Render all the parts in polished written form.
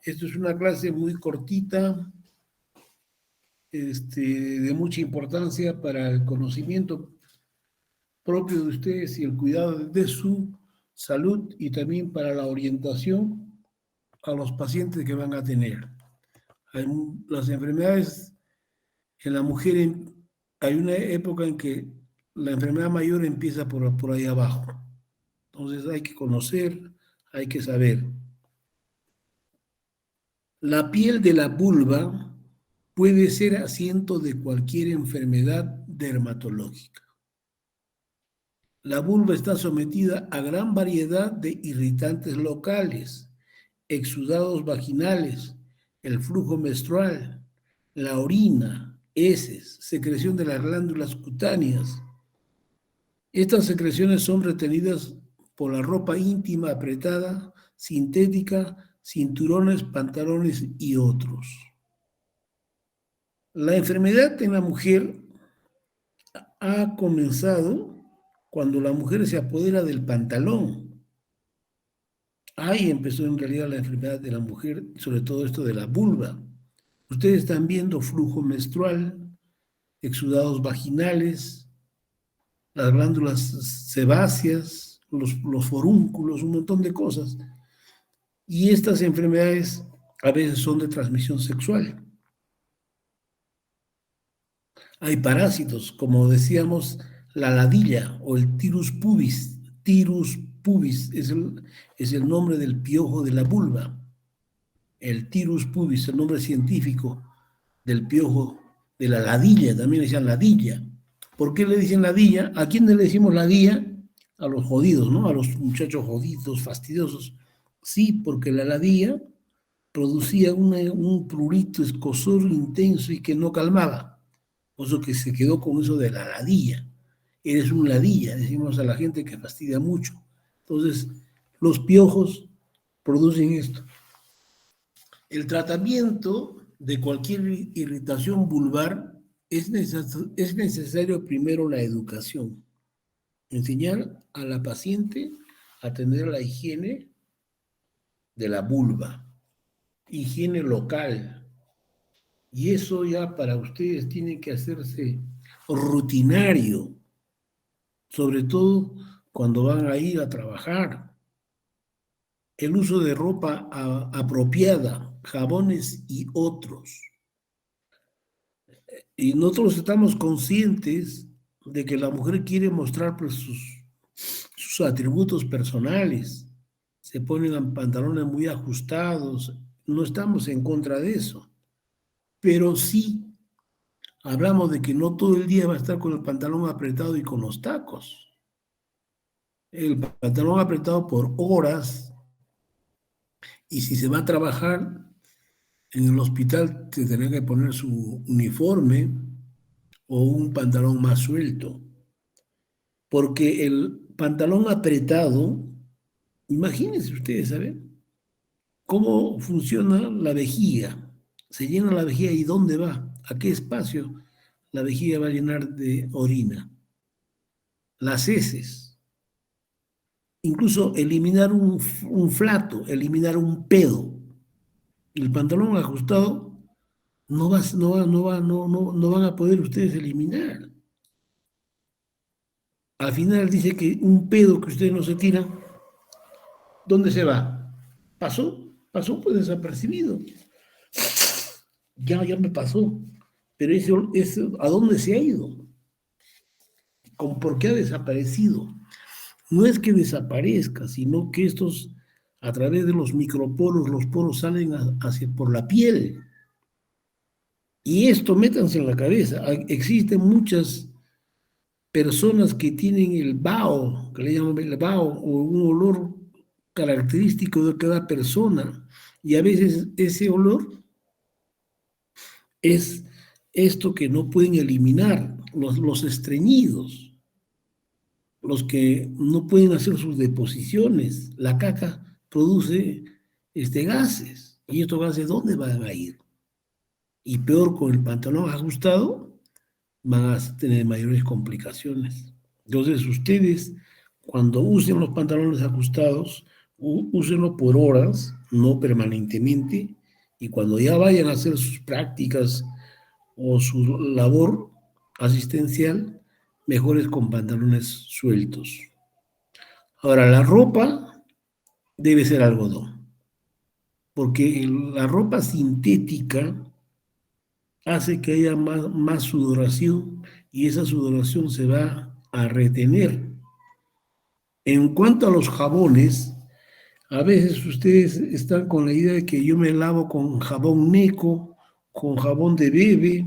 Esto es una clase muy cortita, de mucha importancia para el conocimiento propio de ustedes y el cuidado de su salud y también para la orientación a los pacientes que van a tener. Las enfermedades en la mujer, hay una época en que la enfermedad mayor empieza por ahí abajo. Entonces hay que conocer, hay que saber. La piel de la vulva puede ser asiento de cualquier enfermedad dermatológica. La vulva está sometida a gran variedad de irritantes locales, exudados vaginales, el flujo menstrual, la orina, heces, secreción de las glándulas cutáneas. Estas secreciones son retenidas por la ropa íntima apretada, sintética, cinturones, pantalones y otros. La enfermedad en la mujer ha comenzado cuando la mujer se apodera del pantalón. Ahí empezó en realidad la enfermedad de la mujer, sobre todo esto de la vulva. Ustedes están viendo flujo menstrual, exudados vaginales, las glándulas sebáceas, los forúnculos, un montón de cosas. Y estas enfermedades a veces son de transmisión sexual. Hay parásitos, como decíamos, la ladilla o el tirus pubis. Tirus pubis es el nombre del piojo de la vulva. El tirus pubis, el nombre científico del piojo de la ladilla, también le decían ladilla. ¿Por qué le dicen ladilla? ¿A quién le decimos ladilla? A los jodidos, ¿no? A los muchachos jodidos, fastidiosos. Sí, porque la ladilla producía un prurito, escozor intenso y que no calmaba. Por eso que se quedó con eso de la ladilla. Eres un ladilla, decimos a la gente que fastidia mucho. Entonces, los piojos producen esto. El tratamiento de cualquier irritación vulvar es necesario primero la educación. Enseñar a la paciente a tener la higiene de la vulva, higiene local. Y eso ya para ustedes tiene que hacerse rutinario, sobre todo cuando van a ir a trabajar. El uso de ropa apropiada, jabones y otros. Y nosotros estamos conscientes de que la mujer quiere mostrar pues, sus atributos personales. Se ponen pantalones muy ajustados. No estamos en contra de eso. Pero sí hablamos de que no todo el día va a estar con el pantalón apretado y con los tacos. El pantalón apretado por horas, y si se va a trabajar en el hospital, se tendrá que poner su uniforme o un pantalón más suelto. Porque el pantalón apretado, imagínense ustedes, ¿saben? ¿Cómo funciona la vejiga? Se llena la vejiga y ¿dónde va? ¿A qué espacio la vejiga va a llenar de orina? Las heces. Incluso eliminar un flato, eliminar un pedo. El pantalón ajustado no van a poder ustedes eliminar. Al final dice que un pedo que ustedes no se tiran, ¿dónde se va? Pasó pues desapercibido. Ya me pasó. Pero eso, ¿a dónde se ha ido? ¿Por qué ha desaparecido? No es que desaparezca, sino que estos, a través de los microporos, los poros salen por la piel. Y esto, métanse en la cabeza. Existen muchas personas que tienen el vaho, que le llaman el vaho, o un olor característico de cada persona. Y a veces ese olor es esto que no pueden eliminar, los estreñidos, los que no pueden hacer sus deposiciones. La caca produce gases. ¿Y estos gases dónde van a ir? Y peor, con el pantalón ajustado, van a tener mayores complicaciones. Entonces, ustedes, cuando usen los pantalones ajustados, úsenlo por horas, no permanentemente, y cuando ya vayan a hacer sus prácticas o su labor asistencial, mejores con pantalones sueltos. Ahora, la ropa debe ser algodón, porque la ropa sintética hace que haya más sudoración y esa sudoración se va a retener. En cuanto a los jabones, a veces ustedes están con la idea de que yo me lavo con jabón Neco, con jabón de bebé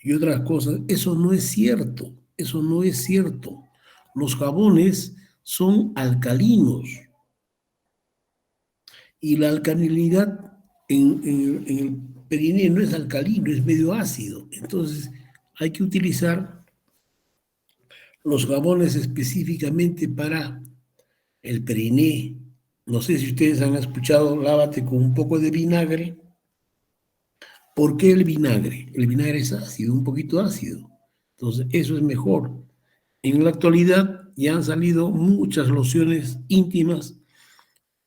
y otras cosas. Eso no es cierto, eso no es cierto. Los jabones son alcalinos y la alcalinidad en el perineo no es alcalino, es medio ácido. Entonces hay que utilizar los jabones específicamente para el periné. No sé si ustedes han escuchado, lávate con un poco de vinagre. ¿Por qué el vinagre? El vinagre es ácido, un poquito ácido. Entonces, eso es mejor. En la actualidad ya han salido muchas lociones íntimas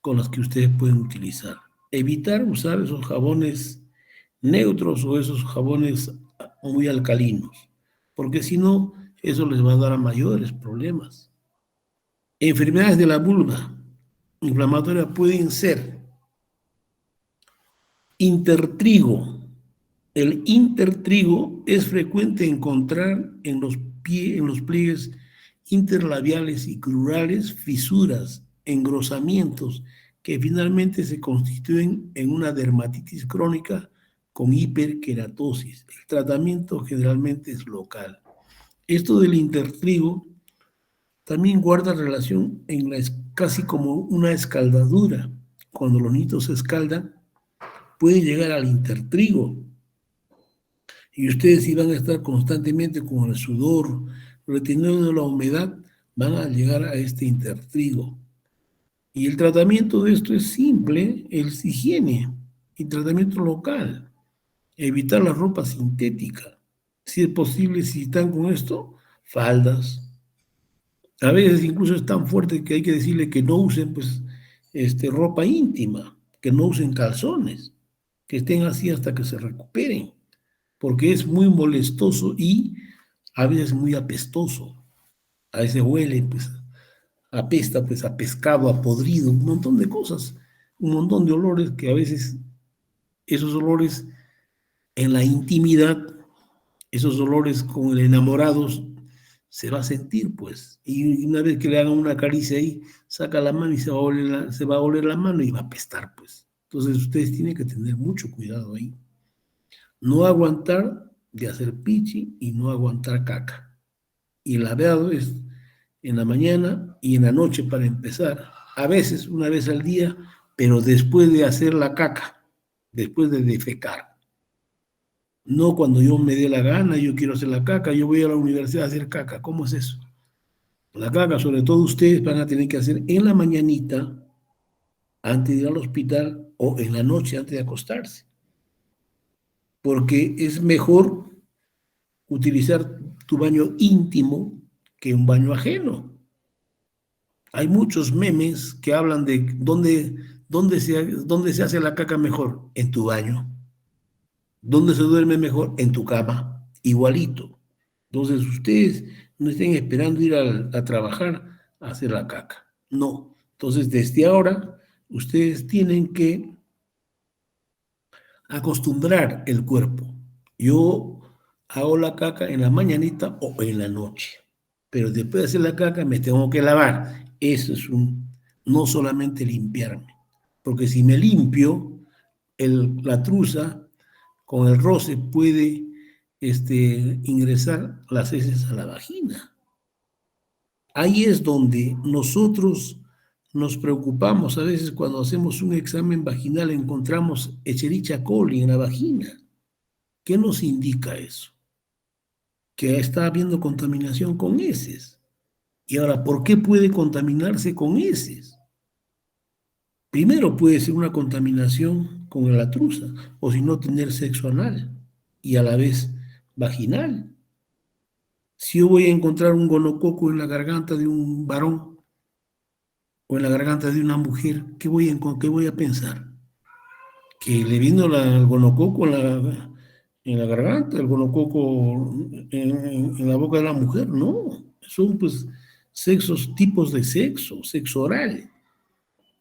con las que ustedes pueden utilizar. Evitar usar esos jabones neutros o esos jabones muy alcalinos, porque si no, eso les va a dar a mayores problemas. Enfermedades de la vulva inflamatoria pueden ser intertrigo. El intertrigo es frecuente encontrar en los pliegues interlabiales y crurales fisuras, engrosamientos que finalmente se constituyen en una dermatitis crónica con hiperkeratosis. El tratamiento generalmente es local. Esto del intertrigo también guarda relación casi como una escaldadura. Cuando los niños se escaldan, puede llegar al intertrigo. Y ustedes si van a estar constantemente con el sudor, reteniendo la humedad, van a llegar a este intertrigo. Y el tratamiento de esto es simple, es higiene y tratamiento local. Evitar la ropa sintética. Si es posible, si están con esto, faldas. A veces incluso es tan fuerte que hay que decirle que no usen pues, ropa íntima, que no usen calzones, que estén así hasta que se recuperen, porque es muy molestoso y a veces muy apestoso. A veces huele, pues, apesta pues, a pescado, a podrido, un montón de cosas, un montón de olores que a veces esos olores en la intimidad, esos olores con el enamorados se va a sentir, pues. Y una vez que le hagan una caricia ahí, saca la mano y se va a oler la mano y va a apestar, pues. Entonces ustedes tienen que tener mucho cuidado ahí. No aguantar de hacer pichi y no aguantar caca. Y el laveado es en la mañana y en la noche para empezar. A veces, una vez al día, pero después de hacer la caca, después de defecar. No cuando yo me dé la gana, yo quiero hacer la caca, yo voy a la universidad a hacer caca. ¿Cómo es eso? La caca, sobre todo ustedes, van a tener que hacer en la mañanita, antes de ir al hospital, o en la noche antes de acostarse. Porque es mejor utilizar tu baño íntimo que un baño ajeno. Hay muchos memes que hablan de dónde se hace la caca mejor, en tu baño. ¿Dónde se duerme mejor? En tu cama, igualito. Entonces ustedes no estén esperando ir a trabajar a hacer la caca. No. Entonces desde ahora ustedes tienen que acostumbrar el cuerpo. Yo hago la caca en la mañanita o en la noche, pero después de hacer la caca me tengo que lavar. Eso es no solamente limpiarme, porque si me limpio, la truza con el roce puede ingresar las heces a la vagina. Ahí es donde nosotros nos preocupamos a veces cuando hacemos un examen vaginal, encontramos Escherichia coli en la vagina. ¿Qué nos indica eso? Que está habiendo contaminación con heces. Y ahora, ¿por qué puede contaminarse con heces? Primero puede ser una contaminación con la truza, o si no, tener sexo anal y a la vez vaginal. Si yo voy a encontrar un gonococo en la garganta de un varón, o en la garganta de una mujer, qué voy a pensar? ¿Que le vino el gonococo en la garganta, el gonococo en la boca de la mujer? No, son pues tipos de sexo oral.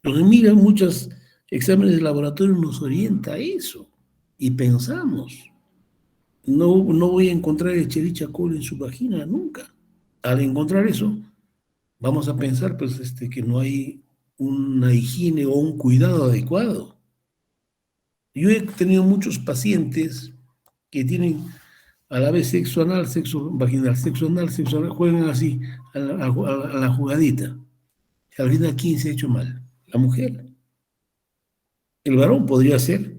Entonces, mira, muchos exámenes de laboratorio nos orienta a eso y pensamos, no voy a encontrar Escherichia coli en su vagina nunca. Al encontrar eso, vamos a pensar pues que no hay una higiene o un cuidado adecuado. Yo he tenido muchos pacientes que tienen a la vez sexo anal, sexo anal, juegan así a la jugadita. Y al final, ¿quién se ha hecho mal? La mujer. El varón podría ser,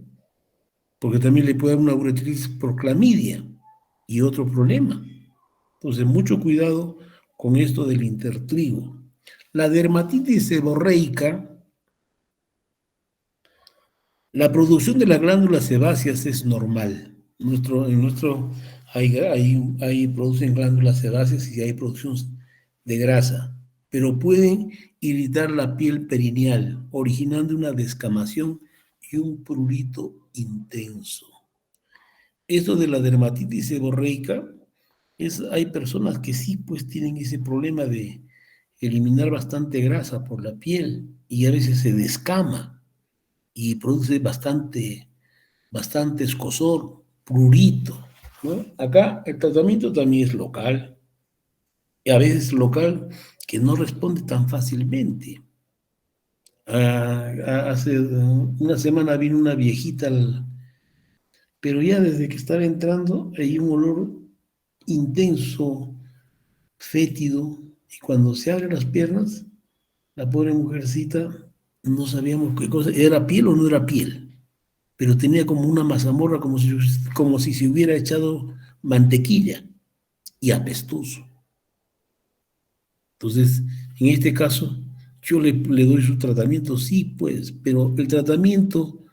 porque también le puede dar una uretritis por clamidia y otro problema. Entonces, mucho cuidado con esto del intertrigo. La dermatitis seborreica, la producción de las glándulas sebáceas es normal. Hay producen glándulas sebáceas y hay producción de grasa, pero pueden irritar la piel perineal, originando una descamación y un prurito intenso. Esto de la dermatitis seborreica, hay personas que sí pues tienen ese problema de eliminar bastante grasa por la piel y a veces se descama y produce bastante escozor, prurito, ¿no? Acá el tratamiento también es local, y a veces local que no responde tan fácilmente. Hace una semana vino una viejita, pero ya desde que estaba entrando hay un olor intenso, fétido, y cuando se abren las piernas, la pobre mujercita, no sabíamos qué cosa, ¿era piel o no era piel? Pero tenía como una mazamorra, como si se hubiera echado mantequilla y apestoso. Entonces, en este caso, yo le doy su tratamiento, sí, pues, pero el tratamiento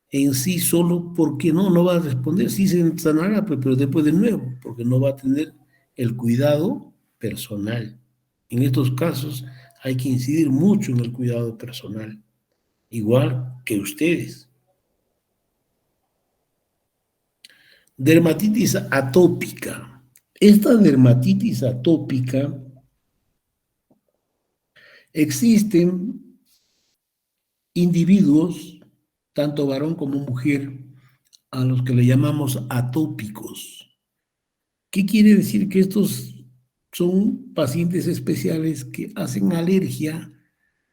en sí solo, porque no va a responder, sí se sanará, pues, pero después de nuevo, porque no va a tener el cuidado personal. En estos casos hay que incidir mucho en el cuidado personal, igual que ustedes. Dermatitis atópica. Esta dermatitis atópica existen individuos, tanto varón como mujer, a los que le llamamos atópicos. ¿Qué quiere decir? Que estos son pacientes especiales que hacen alergia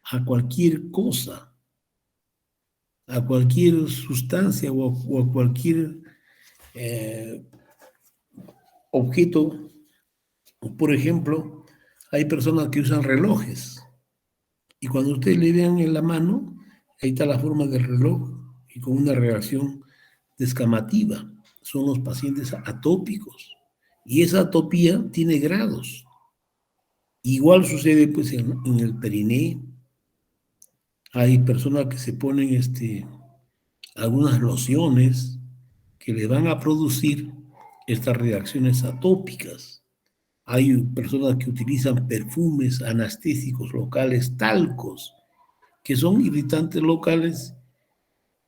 a cualquier cosa, a cualquier sustancia o a cualquier eh, objeto. Por ejemplo, hay personas que usan relojes y cuando ustedes le vean en la mano, ahí está la forma del reloj y con una reacción descamativa. Son los pacientes atópicos. Y esa atopía tiene grados. Igual sucede pues en el periné. Hay personas que se ponen algunas lociones que le van a producir estas reacciones atópicas. Hay personas que utilizan perfumes anestésicos locales, talcos, que son irritantes locales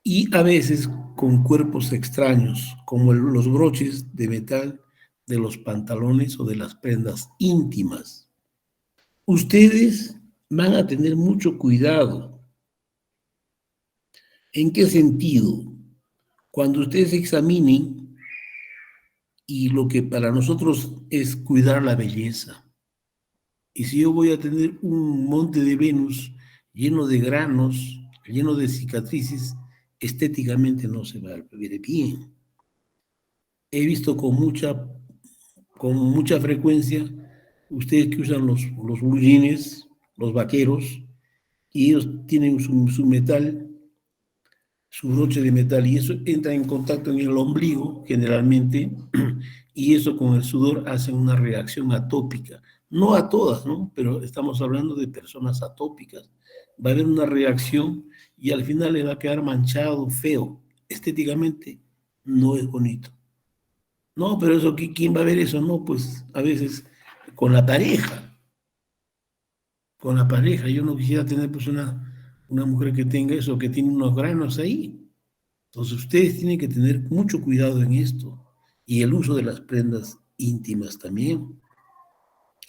y a veces con cuerpos extraños, como los broches de metal de los pantalones o de las prendas íntimas. Ustedes van a tener mucho cuidado. ¿En qué sentido? Cuando ustedes examinen, y lo que para nosotros es cuidar la belleza, y si yo voy a tener un monte de Venus lleno de granos, lleno de cicatrices, estéticamente no se va a ver bien. He visto con mucha frecuencia ustedes que usan los blue jeans, los vaqueros, y ellos tienen su metal, su broche de metal, y eso entra en contacto en el ombligo generalmente, y eso con el sudor hace una reacción atópica. No a todas, ¿no? Pero estamos hablando de personas atópicas. Va a haber una reacción y al final le va a quedar manchado, feo. Estéticamente no es bonito. No, pero eso, ¿quién va a ver eso? No, pues a veces con la pareja, con la pareja. Yo no quisiera tener pues una mujer que tenga eso, que tiene unos granos ahí. Entonces ustedes tienen que tener mucho cuidado en esto. Y el uso de las prendas íntimas también.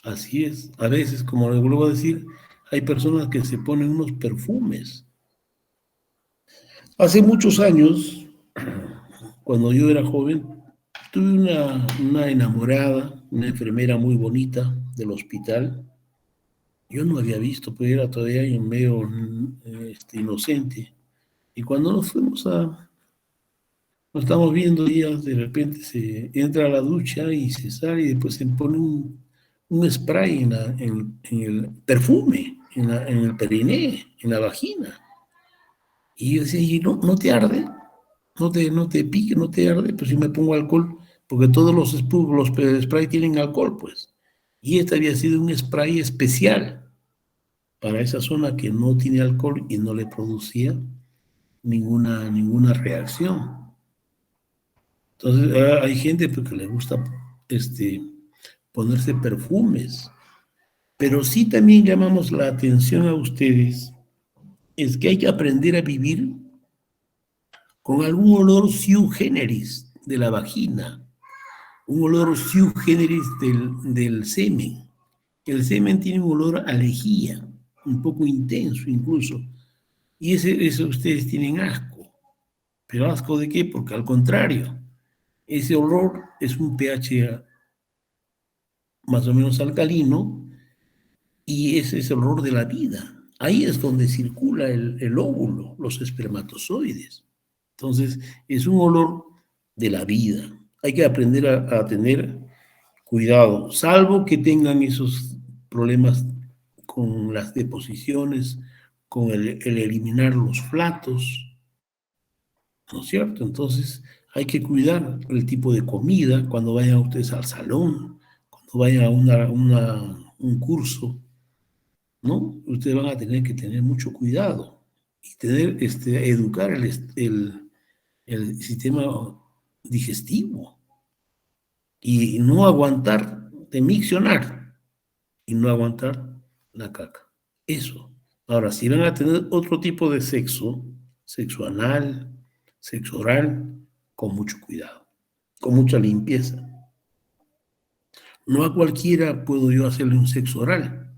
Así es. A veces, como les vuelvo a decir, hay personas que se ponen unos perfumes. Hace muchos años, cuando yo era joven, tuve una enamorada, una enfermera muy bonita del hospital. Yo no había visto, pues era todavía en medio inocente. Y cuando nos estamos viendo, ella de repente se entra a la ducha y se sale y después se pone un spray en el perfume, en el periné, en la vagina. Y yo decía, ¿y no te arde? ¿No te pique? ¿No te arde? Pues yo me pongo alcohol, porque todos los spray tienen alcohol, pues. Y este había sido un spray especial para esa zona que no tiene alcohol y no le producía ninguna reacción. Entonces, hay gente pues, que le gusta ponerse perfumes, pero sí también llamamos la atención a ustedes, es que hay que aprender a vivir con algún olor sui generis de la vagina, un olor sui generis del semen. El semen tiene un olor a lejía, un poco intenso incluso, y eso ustedes tienen asco. ¿Pero asco de qué? Porque al contrario, ese olor es un pH más o menos alcalino y ese es el olor de la vida. Ahí es donde circula el óvulo, los espermatozoides. Entonces, es un olor de la vida. Hay que aprender a tener cuidado, salvo que tengan esos problemas con las deposiciones, con el eliminar los flatos, ¿no es cierto? Entonces hay que cuidar el tipo de comida cuando vayan ustedes al salón, cuando vayan a un curso, ¿no? Ustedes van a tener que tener mucho cuidado y educar el sistema digestivo y no aguantar de miccionar y no aguantar la caca. Eso. Ahora, si van a tener otro tipo de sexo anal, sexo oral, con mucho cuidado, con mucha limpieza. No a cualquiera puedo yo hacerle un sexo oral,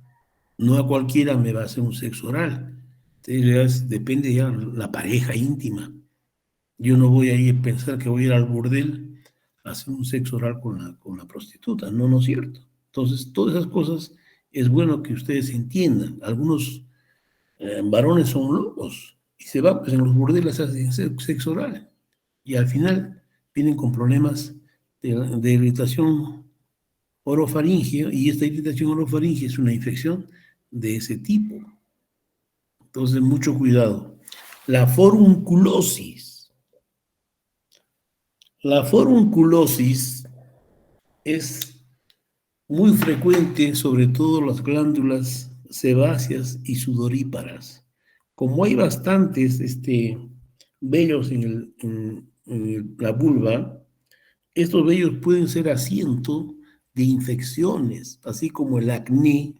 no a cualquiera me va a hacer un sexo oral. Entonces, depende ya la pareja íntima. Yo no voy a ir a pensar que voy a ir al burdel a hacer un sexo oral con la prostituta, no, no es cierto. Entonces, todas esas cosas es bueno que ustedes entiendan. Algunos varones son locos y se van pues, en los burdeles a hacer sexo oral y al final vienen con problemas de irritación orofaringea y esta irritación orofaringea es una infección de ese tipo. Entonces, mucho cuidado. La forunculosis. La forunculosis es muy frecuente, sobre todo las glándulas sebáceas y sudoríparas. Como hay bastantes vellos en la vulva, estos vellos pueden ser asiento de infecciones, así como el acné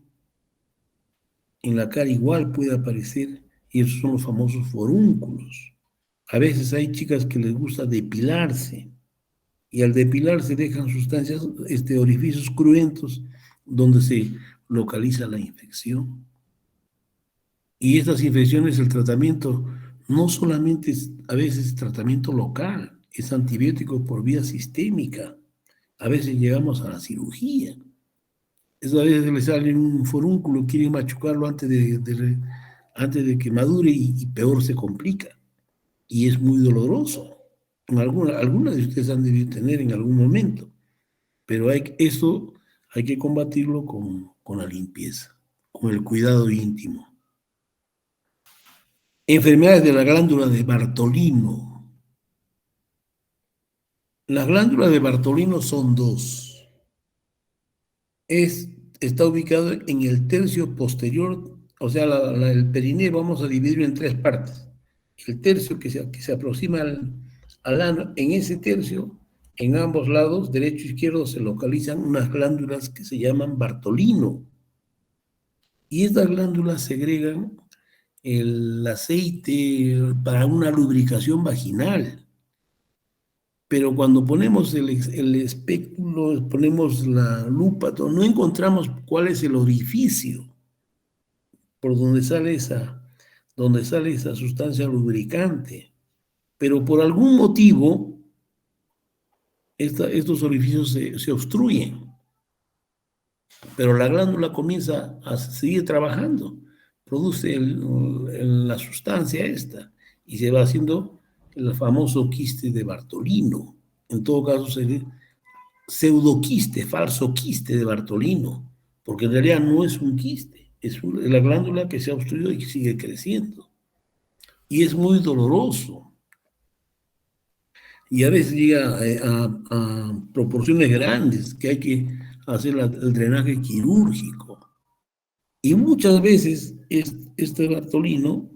en la cara igual puede aparecer, y esos son los famosos forúnculos. A veces hay chicas que les gusta depilarse, y al depilarse dejan sustancias, orificios cruentos donde se localiza la infección. Y estas infecciones, el tratamiento no solamente es a veces tratamiento local, es antibiótico por vía sistémica. A veces llegamos a la cirugía. Eso a veces le sale un forúnculo, quieren machucarlo antes de que madure y peor se complica. Y es muy doloroso. Algunas de ustedes han debido tener en algún momento. Pero eso hay que combatirlo con la limpieza, con el cuidado íntimo. Enfermedades de la glándula de Bartolino. Las glándulas de Bartolino son dos. Está ubicado en el tercio posterior, o sea, el perineo vamos a dividirlo en tres partes. El tercio que se aproxima al ano, en ese tercio, en ambos lados, derecho e izquierdo, se localizan unas glándulas que se llaman Bartolino. Y estas glándulas segregan el aceite para una lubricación vaginal. Pero cuando ponemos el espéculo, ponemos la lupa, no encontramos cuál es el orificio por donde sale esa sustancia lubricante. Pero por algún motivo, estos orificios se obstruyen. Pero la glándula comienza a seguir trabajando, produce la sustancia esta y se va haciendo el famoso quiste de Bartolino. En todo caso sería pseudoquiste, falso quiste de Bartolino, porque en realidad no es un quiste, es la glándula que se ha obstruido y que sigue creciendo. Y es muy doloroso. Y a veces llega a proporciones grandes que hay que hacer el drenaje quirúrgico. Y muchas veces este Bartolino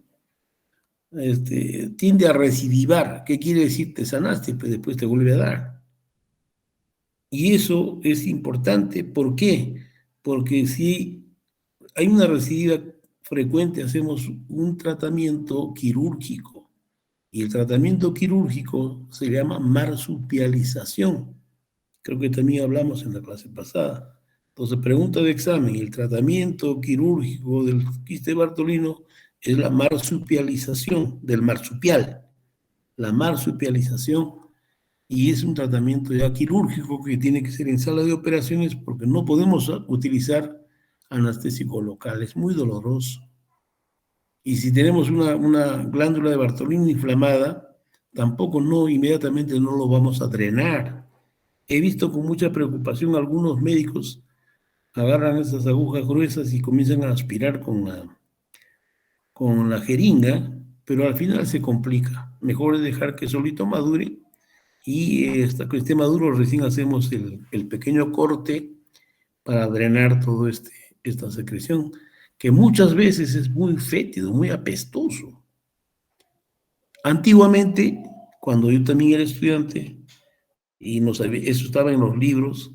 tiende a recidivar. ¿Qué quiere decir? Te sanaste, pero después te vuelve a dar. Y eso es importante. ¿Por qué? Porque si hay una recidiva frecuente, hacemos un tratamiento quirúrgico. Y el tratamiento quirúrgico se llama marsupialización. Creo que también hablamos en la clase pasada. Entonces, pregunta de examen, el tratamiento quirúrgico del quiste Bartolino es la marsupialización del marsupial, la marsupialización, y es un tratamiento ya quirúrgico que tiene que ser en sala de operaciones porque no podemos utilizar anestésico local, es muy doloroso. Y si tenemos una glándula de Bartolino inflamada, tampoco inmediatamente no lo vamos a drenar. He visto con mucha preocupación algunos médicos agarran esas agujas gruesas y comienzan a aspirar con la jeringa, pero al final se complica. Mejor es dejar que solito madure y hasta que esté maduro recién hacemos el pequeño corte para drenar todo esta secreción, que muchas veces es muy fétido, muy apestoso. Antiguamente, cuando yo también era estudiante, y eso estaba en los libros,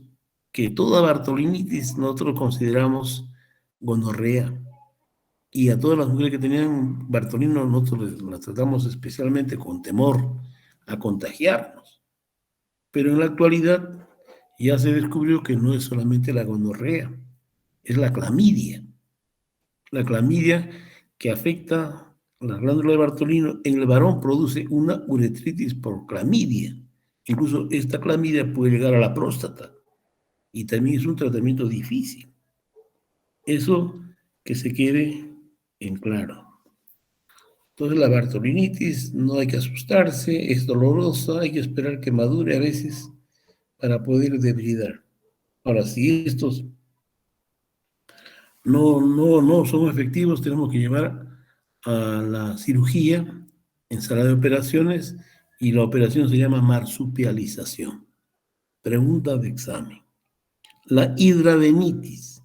que toda bartolinitis nosotros consideramos gonorrea. Y a todas las mujeres que tenían Bartolino nosotros las tratamos especialmente con temor a contagiarnos. Pero en la actualidad ya se descubrió que no es solamente la gonorrea, es la clamidia. La clamidia que afecta la glándula de Bartolino en el varón produce una uretritis por clamidia. Incluso esta clamidia puede llegar a la próstata y también es un tratamiento difícil. Eso que se quede en claro. Entonces la bartolinitis no hay que asustarse, es dolorosa, hay que esperar que madure a veces para poder debridar. Ahora, si estos no son efectivos, tenemos que llevar a la cirugía en sala de operaciones y la operación se llama marsupialización. Pregunta de examen. La hidradenitis.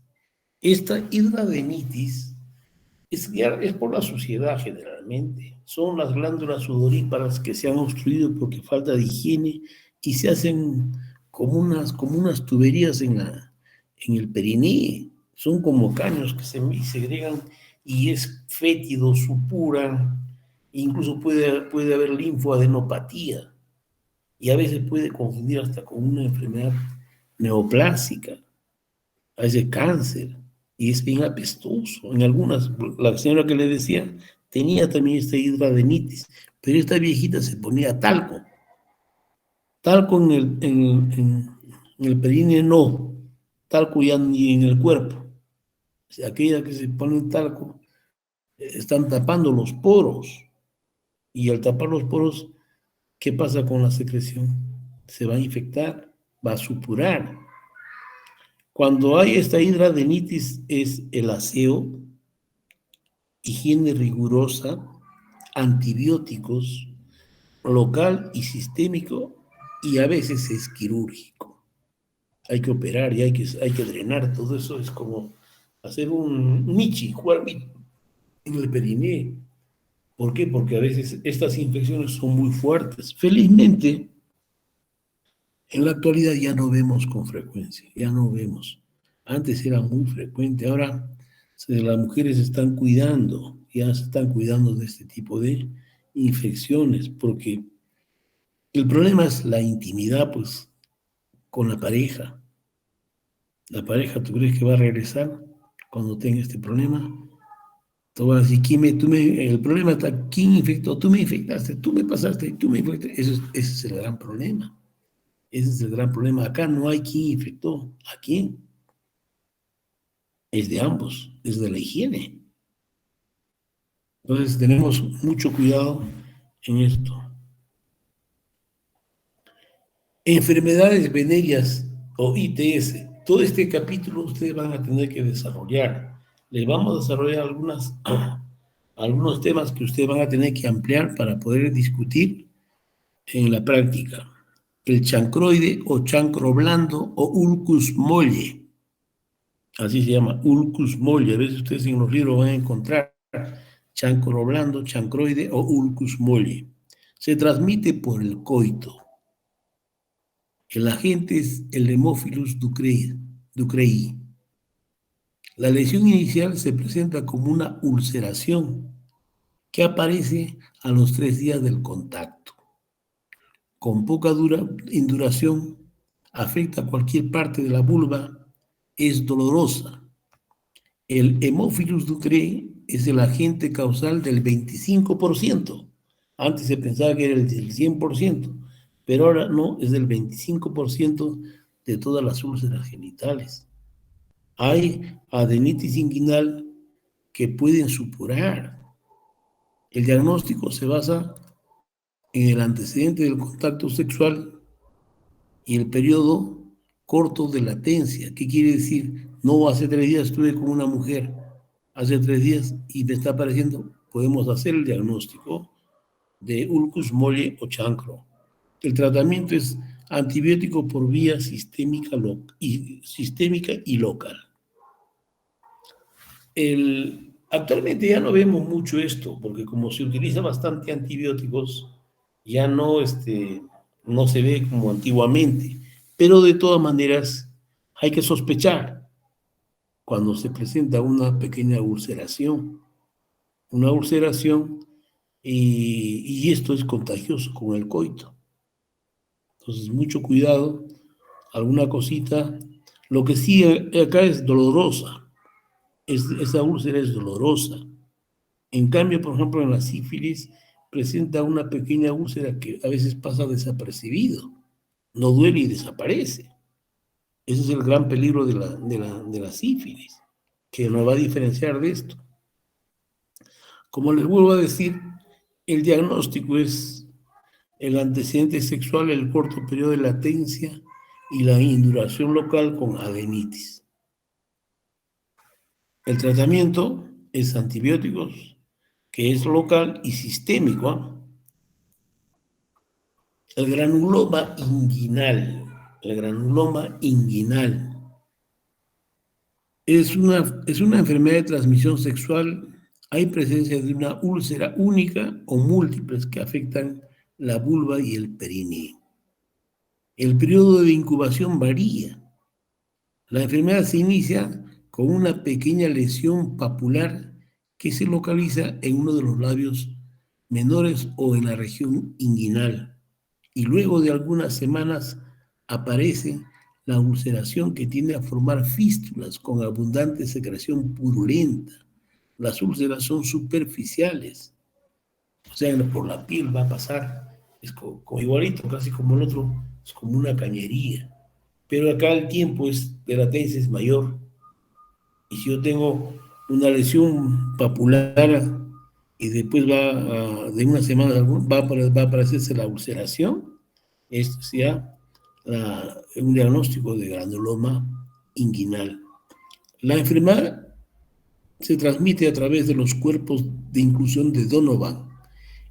Esta hidradenitis es por la suciedad generalmente. Son las glándulas sudoríparas que se han obstruido porque falta de higiene y se hacen como unas tuberías en el periné. Son como caños que se segregan y es fétido, supura, incluso puede haber linfoadenopatía y a veces puede confundir hasta con una enfermedad neoplásica, a veces cáncer, y es bien apestoso. En algunas, la señora que le decía, tenía también esta hidradenitis, pero esta viejita se ponía talco en el perine no, talco ya ni en el cuerpo. O sea, aquella que se pone talco, están tapando los poros, y al tapar los poros, ¿qué pasa con la secreción? Se va a infectar, va a supurar. Cuando hay esta hidradenitis es el aseo, higiene rigurosa, antibióticos, local y sistémico, y a veces es quirúrgico. Hay que operar y hay que drenar, todo eso es como hacer un michi, jugar en el periné. ¿Por qué? Porque a veces estas infecciones son muy fuertes. Felizmente, en la actualidad ya no vemos con frecuencia, ya no vemos. Antes era muy frecuente, ahora Las mujeres se están cuidando, ya se están cuidando de este tipo de infecciones, porque el problema es la intimidad, pues, con la pareja. La pareja, ¿tú crees que va a regresar cuando tenga este problema? Tú vas a decir, el problema está, ¿quién infectó? Tú me infectaste, tú me pasaste, tú me infectaste. Ese es el gran problema. Ese es el gran problema. Acá no hay quien infectó. ¿A quién? Es de ambos, es de la higiene. Entonces tenemos mucho cuidado en esto. Enfermedades venéreas o ITS. Todo este capítulo ustedes van a tener que desarrollar. Les vamos a desarrollar algunos temas que ustedes van a tener que ampliar para poder discutir en la práctica. El chancroide o chancro blando o ulcus molle. Así se llama, ulcus molle. A veces ustedes en los libros van a encontrar chancro blando, chancroide o ulcus molle. Se transmite por el coito. El agente es el Haemophilus ducreyi. La lesión inicial se presenta como una ulceración que aparece a los 3 días del contacto. Con poca duración, afecta a cualquier parte de la vulva, es dolorosa. El Haemophilus ducreyi es el agente causal del 25%. Antes se pensaba que era el del 100%, pero ahora no, es del 25% de todas las úlceras genitales. Hay adenitis inguinal que pueden supurar. El diagnóstico se basa en el antecedente del contacto sexual y el periodo corto de latencia. ¿Qué quiere decir? No, hace 3 días estuve con una mujer, hace 3 días y me está apareciendo. Podemos hacer el diagnóstico de ulcus molle o chancro. El tratamiento es antibiótico por vía sistémica y local. Actualmente ya no vemos mucho esto, porque como se utiliza bastante antibióticos, ya no se ve como antiguamente. Pero de todas maneras, hay que sospechar cuando se presenta una pequeña ulceración. Una ulceración y esto es contagioso con el coito. Entonces, mucho cuidado, alguna cosita. Lo que sí acá es dolorosa. Esa úlcera es dolorosa. En cambio, por ejemplo, en la sífilis presenta una pequeña úlcera que a veces pasa desapercibido, no duele y desaparece. Ese es el gran peligro de la sífilis, que nos va a diferenciar de esto. Como les vuelvo a decir, el diagnóstico es el antecedente sexual, el corto periodo de latencia y la induración local con adenitis. El tratamiento es antibióticos, que es local y sistémico. El granuloma inguinal. El granuloma inguinal es una enfermedad de transmisión sexual. Hay presencia de una úlcera única o múltiples que afectan la vulva y el perineo. El periodo de incubación varía. La enfermedad se inicia con una pequeña lesión papular que se localiza en uno de los labios menores o en la región inguinal. Y luego de algunas semanas aparece la ulceración que tiende a formar fístulas con abundante secreción purulenta. Las úlceras son superficiales, o sea, por la piel va a pasar, es como igualito, casi como el otro, es como una cañería. Pero acá el tiempo de latencia es mayor. Y si yo tengo una lesión papular y después de una semana va a aparecerse la ulceración, esto es ya un diagnóstico de granuloma inguinal. La enfermedad se transmite a través de los cuerpos de inclusión de Donovan.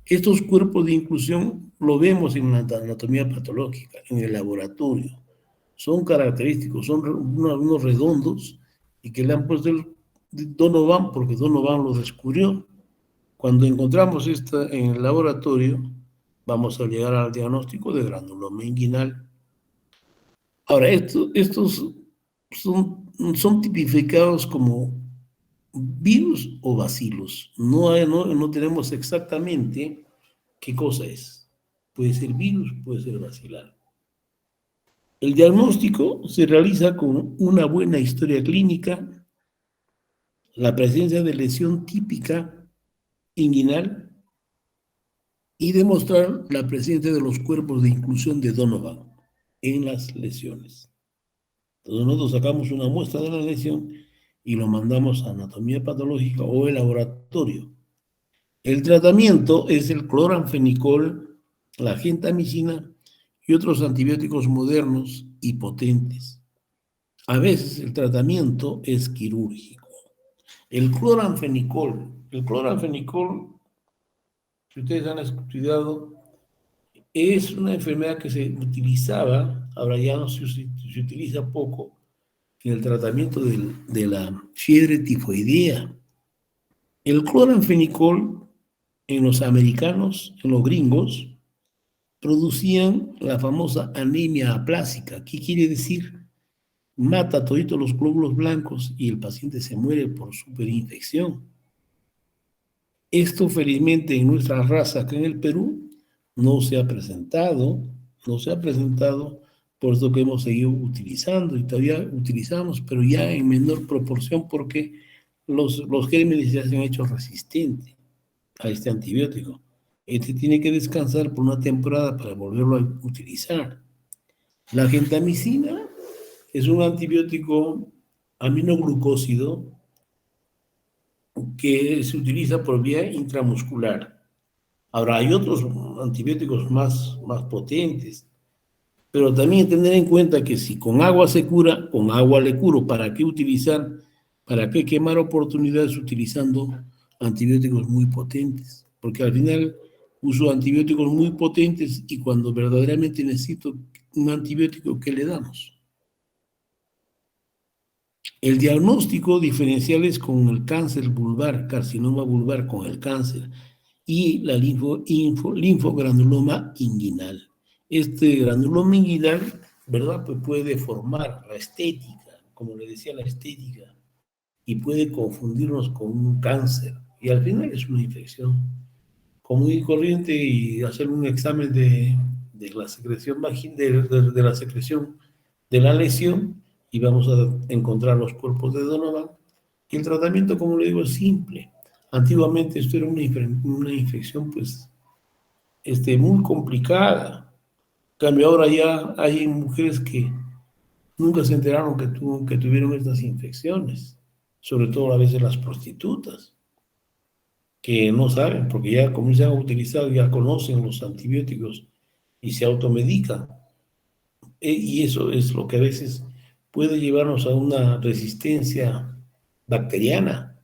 Estos cuerpos de inclusión lo vemos en la anatomía patológica, en el laboratorio. Son característicos, son unos redondos y que le han puesto el Donovan porque Donovan lo descubrió. Cuando encontramos esto en el laboratorio, vamos a llegar al diagnóstico de granuloma inguinal. Ahora, estos son tipificados como virus o bacilos. No tenemos exactamente qué cosa es. Puede ser virus, puede ser bacilar. El diagnóstico se realiza con una buena historia clínica, la presencia de lesión típica inguinal y demostrar la presencia de los cuerpos de inclusión de Donovan en las lesiones. Entonces nosotros sacamos una muestra de la lesión y lo mandamos a anatomía patológica o el laboratorio. El tratamiento es el cloranfenicol, la gentamicina y otros antibióticos modernos y potentes. A veces el tratamiento es quirúrgico. El cloranfenicol, si ustedes han estudiado, es una enfermedad que se utilizaba, ahora ya no se utiliza poco, en el tratamiento de la fiebre tifoidea. El cloranfenicol en los americanos, en los gringos, producían la famosa anemia aplásica. ¿Qué quiere decir? Mata toditos los glóbulos blancos y el paciente se muere por superinfección. Esto felizmente en nuestra raza acá en el Perú no se ha presentado, por eso que hemos seguido utilizando y todavía utilizamos, pero ya en menor proporción porque los gérmenes ya se han hecho resistentes a este antibiótico. Este tiene que descansar por una temporada para volverlo a utilizar. La gentamicina es un antibiótico aminoglucósido que se utiliza por vía intramuscular. Ahora, hay otros antibióticos más potentes, pero también tener en cuenta que si con agua se cura, con agua le curo. ¿Para qué utilizar, para qué quemar oportunidades utilizando antibióticos muy potentes? Porque al final uso antibióticos muy potentes y cuando verdaderamente necesito un antibiótico, ¿qué le damos? El diagnóstico diferencial es con el cáncer vulvar, carcinoma vulvar con el cáncer y la linfogranuloma inguinal. Este granuloma inguinal, ¿verdad? Pues puede deformar la estética, como le decía, la estética, y puede confundirnos con un cáncer. Y al final es una infección común y corriente y hacer un examen de la secreción de la secreción de la lesión y vamos a encontrar los cuerpos de Donovan. Y el tratamiento, como le digo, es simple. Antiguamente esto era una infección pues muy complicada. En cambio ahora ya hay mujeres que nunca se enteraron que tuvieron estas infecciones, sobre todo a veces las prostitutas, que no saben, porque ya comienzan a utilizar, ya conocen los antibióticos y se automedican. Y eso es lo que a veces puede llevarnos a una resistencia bacteriana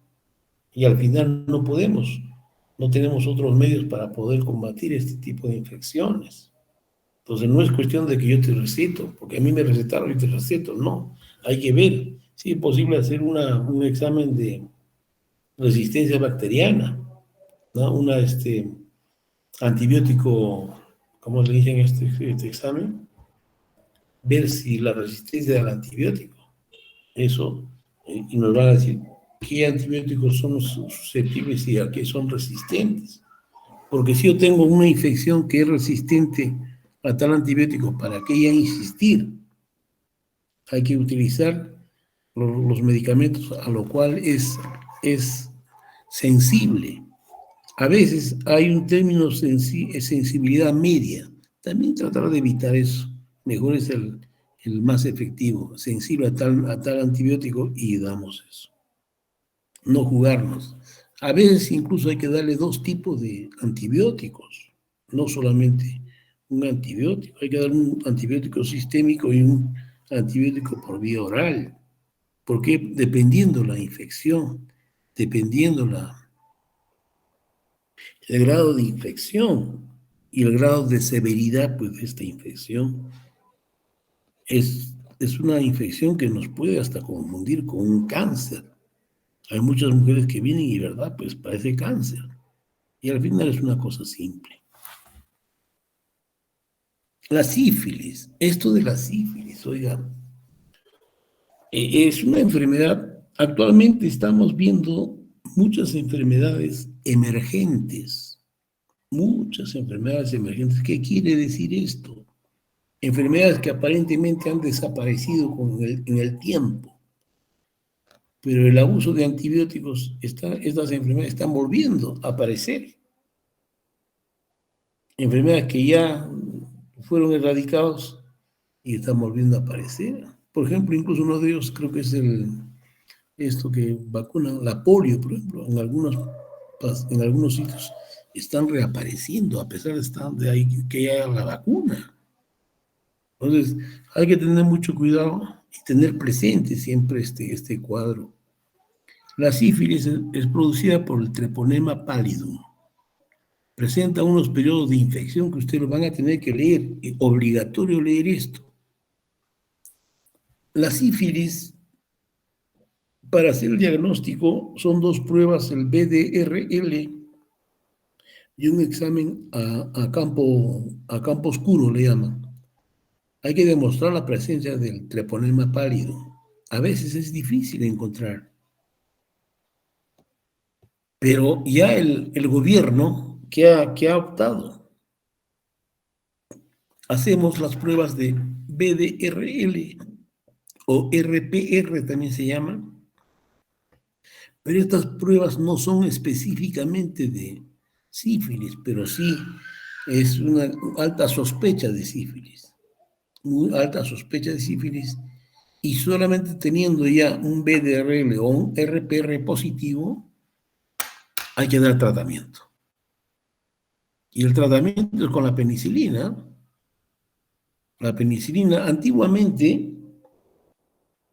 y al final no tenemos otros medios para poder combatir este tipo de infecciones. Entonces no es cuestión de que yo te receto, porque a mí me recetaron y te receto, no. Hay que ver si es posible hacer un examen de resistencia bacteriana, ¿no? Antibiótico, ¿cómo le dicen este examen? Ver si la resistencia al antibiótico, eso, y nos van a decir qué antibióticos son susceptibles y a qué son resistentes. Porque si yo tengo una infección que es resistente a tal antibiótico, ¿para qué ya insistir? Hay que utilizar los medicamentos a lo cual es sensible. A veces hay un término sensibilidad media. También tratar de evitar eso. Mejor es el más efectivo, sensible a tal antibiótico y damos eso. No jugarnos. A veces incluso hay que darle dos tipos de antibióticos, no solamente un antibiótico. Hay que dar un antibiótico sistémico y un antibiótico por vía oral. Porque dependiendo la infección, dependiendo el grado de infección y el grado de severidad pues, de esta infección, es una infección que nos puede hasta confundir con un cáncer. Hay muchas mujeres que vienen y, ¿verdad? Pues parece cáncer. Y al final es una cosa simple. La sífilis, esto de la sífilis, oiga, es una enfermedad Actualmente estamos viendo muchas enfermedades emergentes, muchas enfermedades emergentes. ¿Qué quiere decir esto? Enfermedades que aparentemente han desaparecido en el tiempo, pero el abuso de antibióticos, estas enfermedades están volviendo a aparecer. Enfermedades que ya fueron erradicadas y están volviendo a aparecer. Por ejemplo, incluso uno de ellos creo que es esto que vacunan, la polio, por ejemplo, en algunos sitios están reapareciendo a pesar de ahí que haya la vacuna. Entonces, hay que tener mucho cuidado y tener presente siempre este cuadro. La sífilis es producida por el treponema pallidum. Presenta unos periodos de infección que ustedes van a tener que leer, es obligatorio leer esto. La sífilis, para hacer el diagnóstico, son dos pruebas, el BDRL y un examen a campo oscuro, le llaman. Hay que demostrar la presencia del treponema pálido. A veces es difícil encontrar, pero ya el gobierno que ha optado, hacemos las pruebas de BDRL o RPR también se llama, pero estas pruebas no son específicamente de sífilis, pero sí es una alta sospecha de sífilis, muy alta sospecha de sífilis, y solamente teniendo ya un BDRL o un RPR positivo, hay que dar tratamiento. Y el tratamiento es con la penicilina. La penicilina, antiguamente,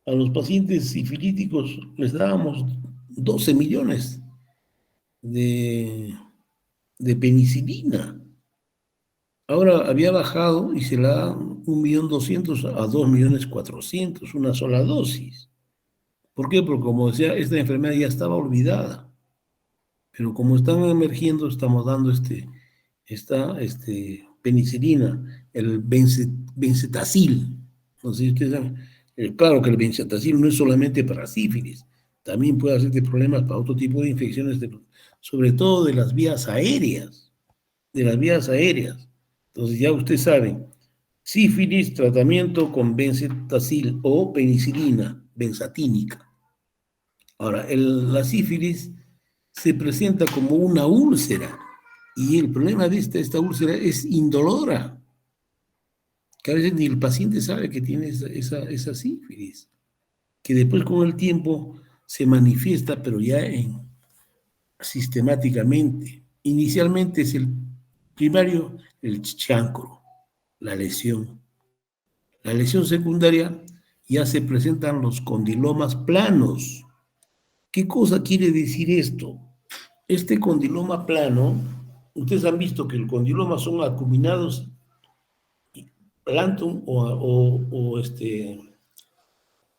a los pacientes sifilíticos les dábamos 12 millones de, de penicilina. Ahora había bajado y se la da 1.200.000 a 2.400.000, una sola dosis. ¿Por qué? Porque como decía, esta enfermedad ya estaba olvidada. Pero como están emergiendo, estamos dando esta penicilina, el bencetacil. No sé si ustedes saben. Claro que el bencetacil no es solamente para sífilis, también puede hacerte problemas para otro tipo de infecciones, sobre todo de las vías aéreas, de las vías aéreas. Entonces ya ustedes saben, sífilis, tratamiento con bencetacil o penicilina benzatínica. Ahora, la sífilis se presenta como una úlcera y el problema de esta úlcera es indolora, que a veces ni el paciente sabe que tiene esa sífilis, que después con el tiempo se manifiesta, pero ya sistemáticamente. Inicialmente es el primario, el chancro, la lesión. La lesión secundaria ya se presentan los condilomas planos. ¿Qué cosa quiere decir esto? Este condiloma plano, ustedes han visto que el condiloma son acuminados, plantum o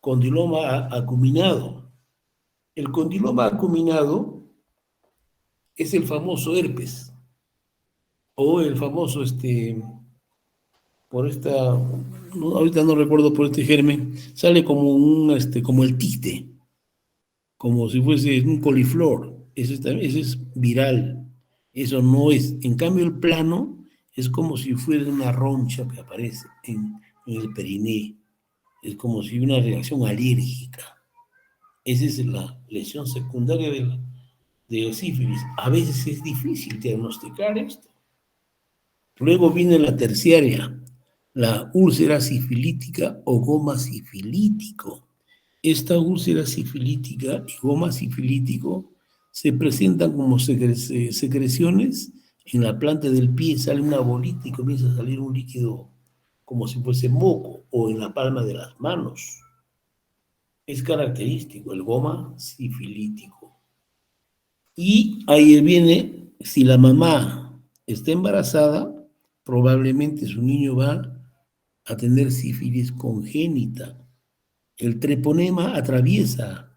condiloma acuminado. El condiloma acuminado es el famoso herpes, o el famoso, ahorita no recuerdo por este germen, sale como como el tite, como si fuese un coliflor. Ese es viral. Eso no es. En cambio, el plano es como si fuera una roncha que aparece en el periné. Es como si una reacción alérgica. Esa es la lesión secundaria de sífilis. A veces es difícil diagnosticar esto. Luego viene la terciaria, la úlcera sifilítica o goma sifilítico. Esta úlcera sifilítica y goma sifilítico se presentan como secreciones en la planta del pie, sale una bolita y comienza a salir un líquido como si fuese moco, o en la palma de las manos. Es característico el goma sifilítico. Y ahí viene, si la mamá está embarazada, probablemente su niño va a tener sífilis congénita. El treponema atraviesa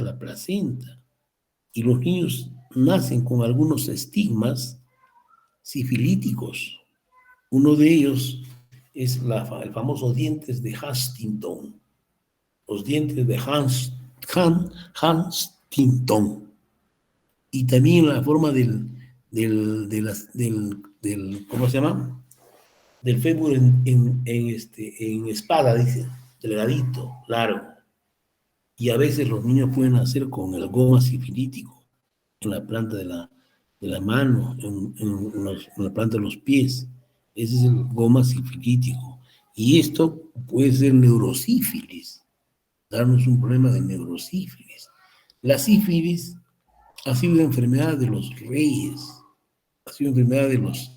la placenta y los niños nacen con algunos estigmas sifilíticos. Uno de ellos es el famoso dientes de Huntington, los dientes de Huntington. Y también la forma ¿cómo se llama? Del fémur en espada, dice, delgadito, largo. Y a veces los niños pueden hacer con el goma sifilítico en la planta de la mano, en la planta de los pies. Ese es el goma sifilítico. Y esto puede ser neurosífilis, darnos un problema de neurosífilis. La sífilis ha sido una enfermedad de los reyes, ha sido una enfermedad de los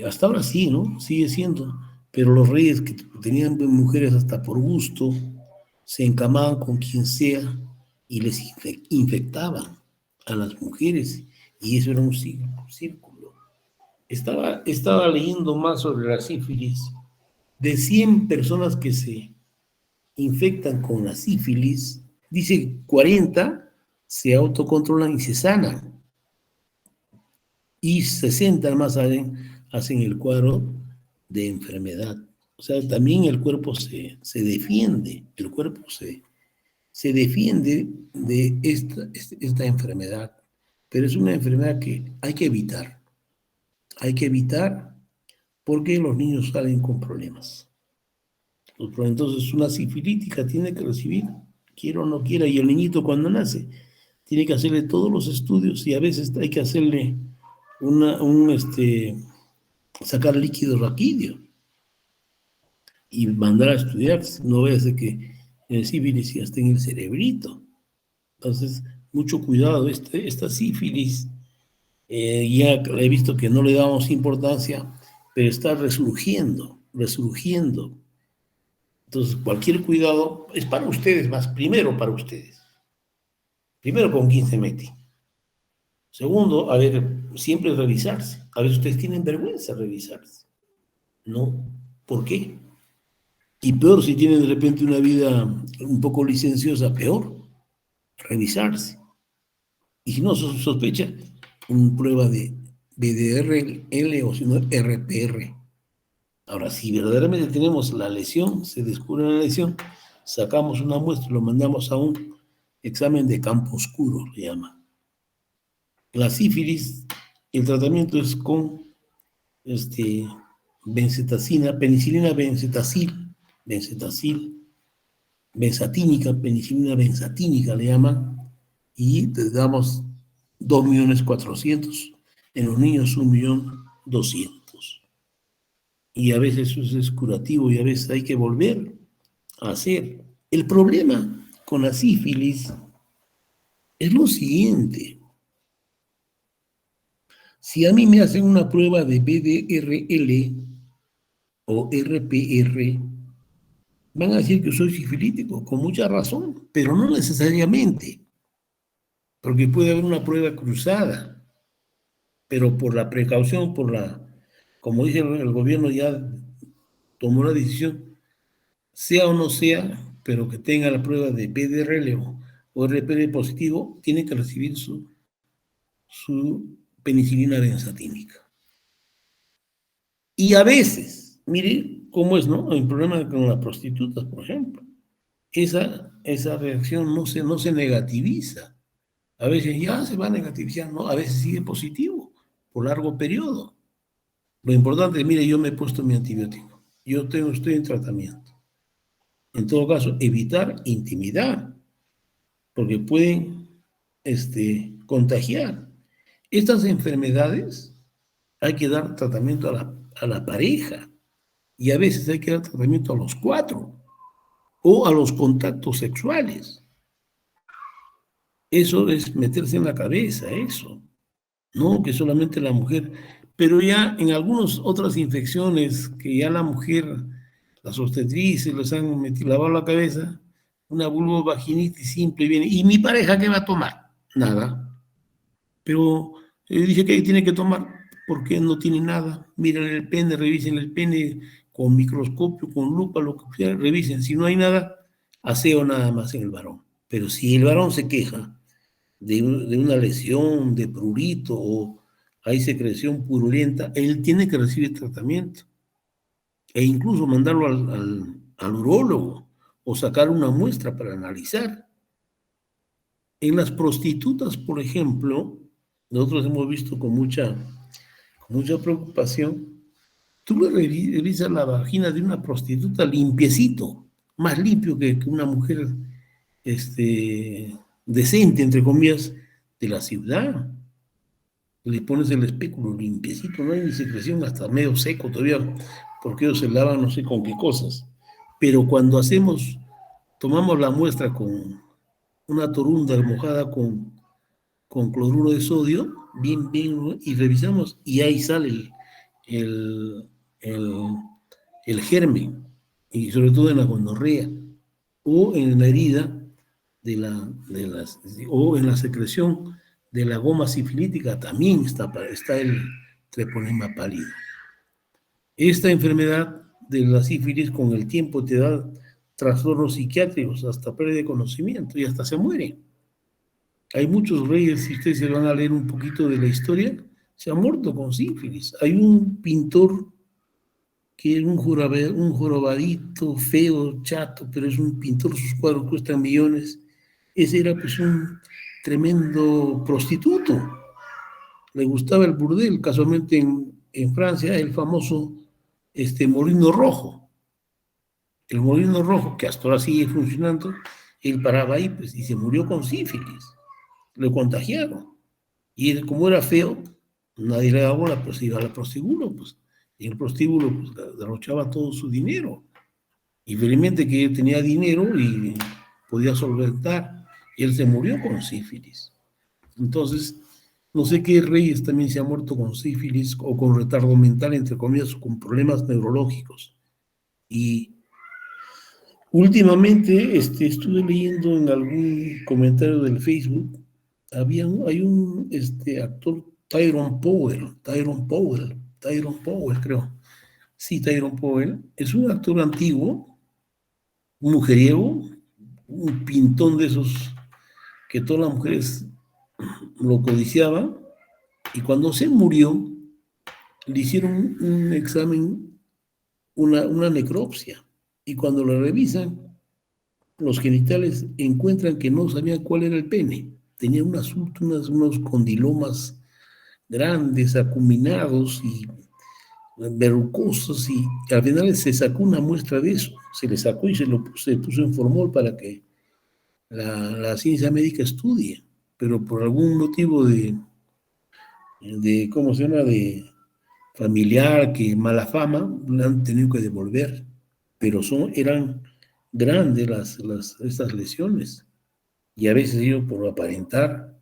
hasta ahora sí, ¿no? Sigue siendo. Pero los reyes que tenían mujeres hasta por gusto, se encamaban con quien sea y les infectaban a las mujeres. Y eso era un círculo. Estaba leyendo más sobre la sífilis. De 100 personas que se infectan con la sífilis, dice 40 se autocontrolan y se sanan. Y 60 más hacen el cuadro de enfermedad. O sea, también el cuerpo se defiende, el cuerpo se defiende de esta enfermedad, pero es una enfermedad que hay que evitar. Hay que evitar porque los niños salen con problemas. Entonces, una sifilítica tiene que recibir, quiera o no quiera, y el niñito cuando nace tiene que hacerle todos los estudios y a veces hay que hacerle sacar líquido raquídeo y mandar a estudiar, no vaya a ser que el sífilis ya esté en el cerebrito. Entonces, mucho cuidado, esta sífilis, ya he visto que no le damos importancia, pero está resurgiendo. Entonces, cualquier cuidado es para ustedes, más primero para ustedes. Primero, con quién se mete. Segundo, a ver, siempre revisarse. A veces ustedes tienen vergüenza de revisarse. ¿No? ¿Por qué? Y peor si tienen de repente una vida un poco licenciosa, peor, revisarse. Y si no sospecha, una prueba de BDRL o si no RPR. Ahora, si verdaderamente tenemos la lesión, se descubre la lesión, sacamos una muestra y lo mandamos a un examen de campo oscuro, le llama. La sífilis, el tratamiento es con benzetacina, penicilina benzatínica, penicilina benzatínica le llaman, y te damos 2.400.000, en los niños 1.200.000. Y a veces eso es curativo y a veces hay que volver a hacer. El problema con la sífilis es lo siguiente. Si a mí me hacen una prueba de BDRL o RPR, van a decir que soy sifilítico, con mucha razón, pero no necesariamente, porque puede haber una prueba cruzada, pero por la precaución, como dice el gobierno ya tomó la decisión, sea o no sea, pero que tenga la prueba de PDRL o RPR positivo, tiene que recibir su penicilina benzatínica. Y a veces, mire cómo es, ¿no? Hay un problema con las prostitutas, por ejemplo. Esa reacción no se negativiza. A veces ya se va a negativizar, ¿no? A veces sigue positivo por largo periodo. Lo importante es, mire, yo me he puesto mi antibiótico. Estoy en tratamiento. En todo caso, evitar intimidad, porque pueden contagiar. Estas enfermedades hay que dar tratamiento a la pareja y a veces hay que dar tratamiento a los 4 o a los contactos sexuales. Eso es meterse en la cabeza, eso. No que solamente la mujer, pero ya en algunas otras infecciones que ya la mujer, las obstetrices les han lavado la cabeza, una vulvovaginitis simple viene, ¿y mi pareja qué va a tomar? Nada. Pero dice que tiene que tomar porque no tiene nada. Miren el pene, revisen el pene con microscopio, con lupa, lo que sea, revisen. Si no hay nada, aseo nada más en el varón. Pero si el varón se queja de una lesión, de prurito o hay secreción purulenta, él tiene que recibir tratamiento e incluso mandarlo al urólogo o sacar una muestra para analizar. En las prostitutas, por ejemplo, nosotros hemos visto con mucha preocupación, tú le revisas la vagina de una prostituta limpiecito, más limpio que una mujer decente, entre comillas, de la ciudad. Le pones el espéculo limpiecito, no hay ni secreción, hasta medio seco todavía, porque ellos se lavan no sé con qué cosas. Pero cuando tomamos la muestra con una torunda mojada con cloruro de sodio, bien, bien, y revisamos, y ahí sale el, el, el germen, y sobre todo en la gonorrea, o en la herida o en la secreción de la goma sifilítica también está el treponema pálido. Esta enfermedad de la sífilis con el tiempo te da trastornos psiquiátricos, hasta pérdida de conocimiento y hasta se muere. Hay muchos reyes, si ustedes se van a leer un poquito de la historia, se han muerto con sífilis. Hay un pintor que es un jorobadito, feo, chato, pero es un pintor, sus cuadros cuestan millones. Ese era pues un tremendo prostituto. Le gustaba el burdel, casualmente en Francia, el famoso Molino Rojo. El Molino Rojo, que hasta ahora sigue funcionando, él paraba ahí pues, y se murió con sífilis. Lo contagiaron. Y él, como era feo, nadie le daba bola, pues iba al prostíbulo, pues. Y el prostíbulo pues, derrochaba todo su dinero. Y felizmente que él tenía dinero y podía solventar. Y él se murió con sífilis. Entonces, no sé qué reyes también se han muerto con sífilis o con retardo mental, entre comillas, o con problemas neurológicos. Y últimamente estuve leyendo en algún comentario del Facebook, hay un actor, Tyrone Powell, creo. Sí, Tyrone Powell. Es un actor antiguo, un mujeriego, un pintón de esos que todas las mujeres lo codiciaban. Y cuando se murió, le hicieron un examen, una necropsia. Y cuando lo revisan, los genitales encuentran que no sabían cuál era el pene. Tenía unos condilomas grandes, acuminados y verrucosos, y al final se sacó una muestra de eso. Se le sacó y se puso en formol para que la ciencia médica estudie. Pero por algún motivo ¿cómo se llama?, de familiar, que mala fama, le han tenido que devolver. Pero eran grandes estas lesiones. Y a veces ellos, por aparentar,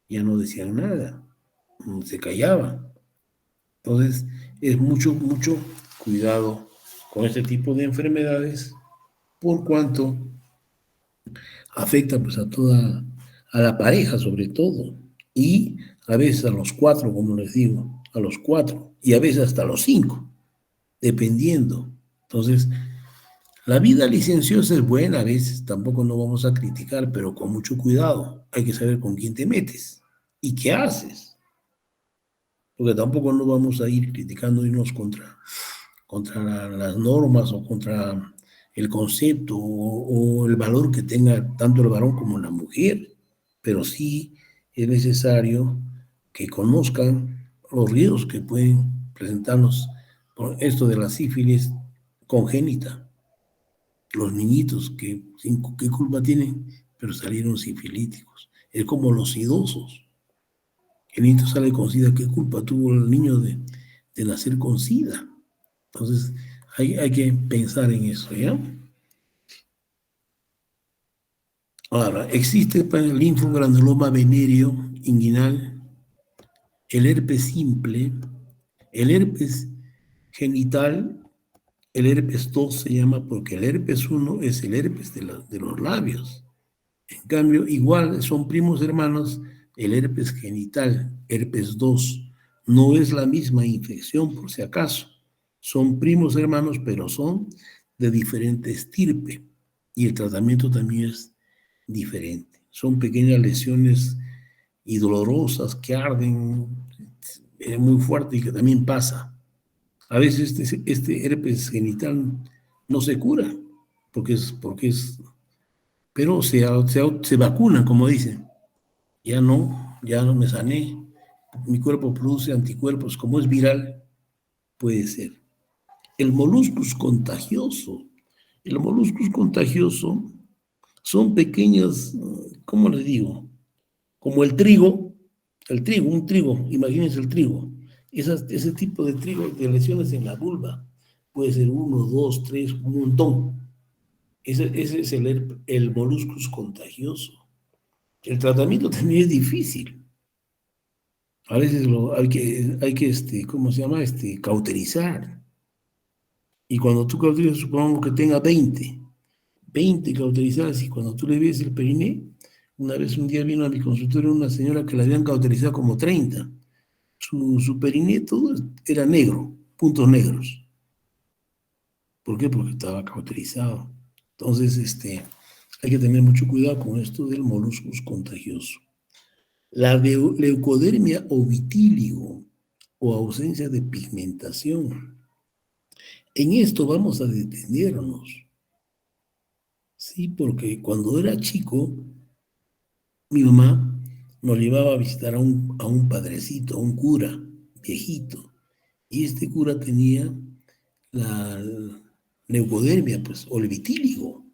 ya no decían nada, se callaban. Entonces, es mucho, mucho cuidado con este tipo de enfermedades, por cuanto afecta pues a la pareja sobre todo, y a veces a los cuatro, como les digo, a los cuatro, y a veces hasta los cinco, dependiendo. Entonces, la vida licenciosa es buena, a veces tampoco no vamos a criticar, pero con mucho cuidado. Hay que saber con quién te metes y qué haces, porque tampoco no vamos a ir criticándonos contra las normas o contra el concepto o el valor que tenga tanto el varón como la mujer, pero sí es necesario que conozcan los riesgos que pueden presentarnos por esto de la sífilis congénita. Los niñitos que qué culpa tienen, pero salieron sifilíticos. Es como los idosos. El niño sale con SIDA, ¿qué culpa tuvo el niño de nacer con SIDA? Entonces, hay que pensar en eso, ¿ya? Ahora, existe para el linfogranuloma venéreo inguinal, el herpes simple, el herpes genital, el herpes 2 se llama porque el herpes 1 es el herpes de los labios. En cambio, igual son primos hermanos, el herpes genital, herpes 2, no es la misma infección por si acaso. Son primos hermanos, pero son de diferente estirpe y el tratamiento también es diferente. Son pequeñas lesiones y dolorosas que arden muy fuerte y que también pasa. A veces este herpes genital no se cura porque es pero se vacunan, como dicen. ya no me sané, mi cuerpo produce anticuerpos, como es viral, puede ser. El moluscus contagioso. El moluscus contagioso son pequeñas, ¿cómo les digo? Como un trigo, imagínense el trigo. Ese tipo de trigo, de lesiones en la vulva, puede ser uno, dos, tres, un montón. Ese es el moluscus contagioso. El tratamiento también es difícil. A veces hay que ¿cómo se llama? Cauterizar. Y cuando tú cauterizas, supongamos que tenga 20 cauterizadas, y cuando tú le ves el periné, un día vino a mi consultorio una señora que la habían cauterizado como 30. Su periné todo era negro, puntos negros. ¿Por qué? Porque estaba cauterizado. Entonces, hay que tener mucho cuidado con esto del moluscus contagioso. La leucodermia o vitíligo o ausencia de pigmentación. En esto vamos a detenernos, ¿sí? Porque cuando era chico, mi mamá nos llevaba a visitar a un padrecito, a un cura viejito, y este cura tenía la leucodermia, pues, o el vitíligo.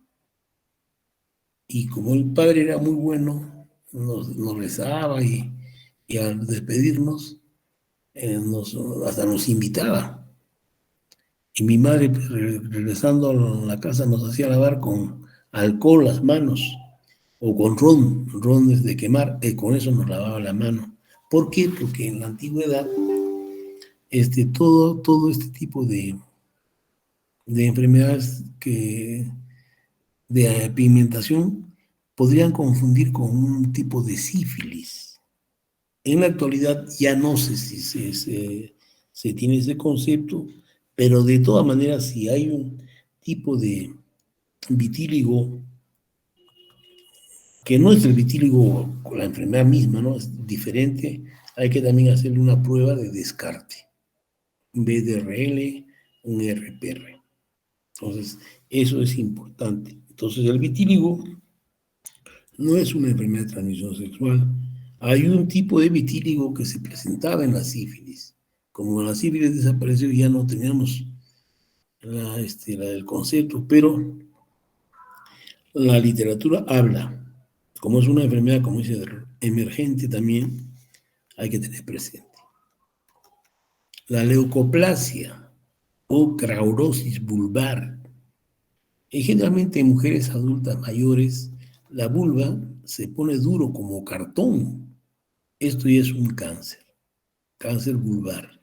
Y como el padre era muy bueno, nos rezaba y al despedirnos, hasta nos invitaba. Y mi madre, pues, regresando a la casa, nos hacía lavar con alcohol las manos o con ron de quemar, y con eso nos lavaba la mano. ¿Por qué? Porque en la antigüedad, todo este tipo de enfermedades de pigmentación podrían confundir con un tipo de sífilis. En la actualidad ya no sé si se tiene ese concepto, pero de todas maneras, si hay un tipo de vitíligo que no es el vitíligo con la enfermedad misma, ¿no? Es diferente, hay que también hacerle una prueba de descarte, un BDRL, un RPR. Entonces, eso es importante. Entonces, el vitíligo no es una enfermedad de transmisión sexual. Hay un tipo de vitíligo que se presentaba en la sífilis. Como la sífilis desapareció, ya no teníamos la del concepto, pero la literatura habla. Como es una enfermedad, como dice, emergente también, hay que tener presente. La leucoplasia o craurosis vulvar. Y generalmente en mujeres adultas mayores, la vulva se pone duro como cartón. Esto ya es un cáncer vulvar.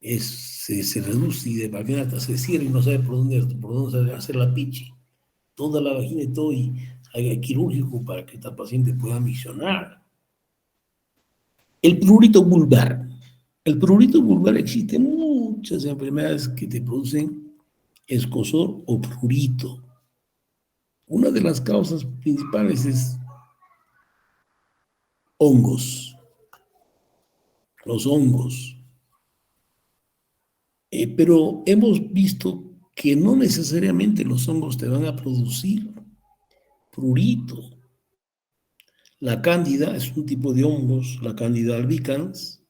Se reduce y de vagina hasta se cierra y no sabe por dónde hacer la pichi. Toda la vagina y todo, y hay quirúrgico para que esta paciente pueda misionar. El prurito vulvar. El prurito vulvar, existen muchas enfermedades que te producen escozor o prurito. Una de las causas principales es hongos, los hongos. Pero hemos visto que no necesariamente los hongos te van a producir prurito. La cándida es un tipo de hongos, la cándida albicans,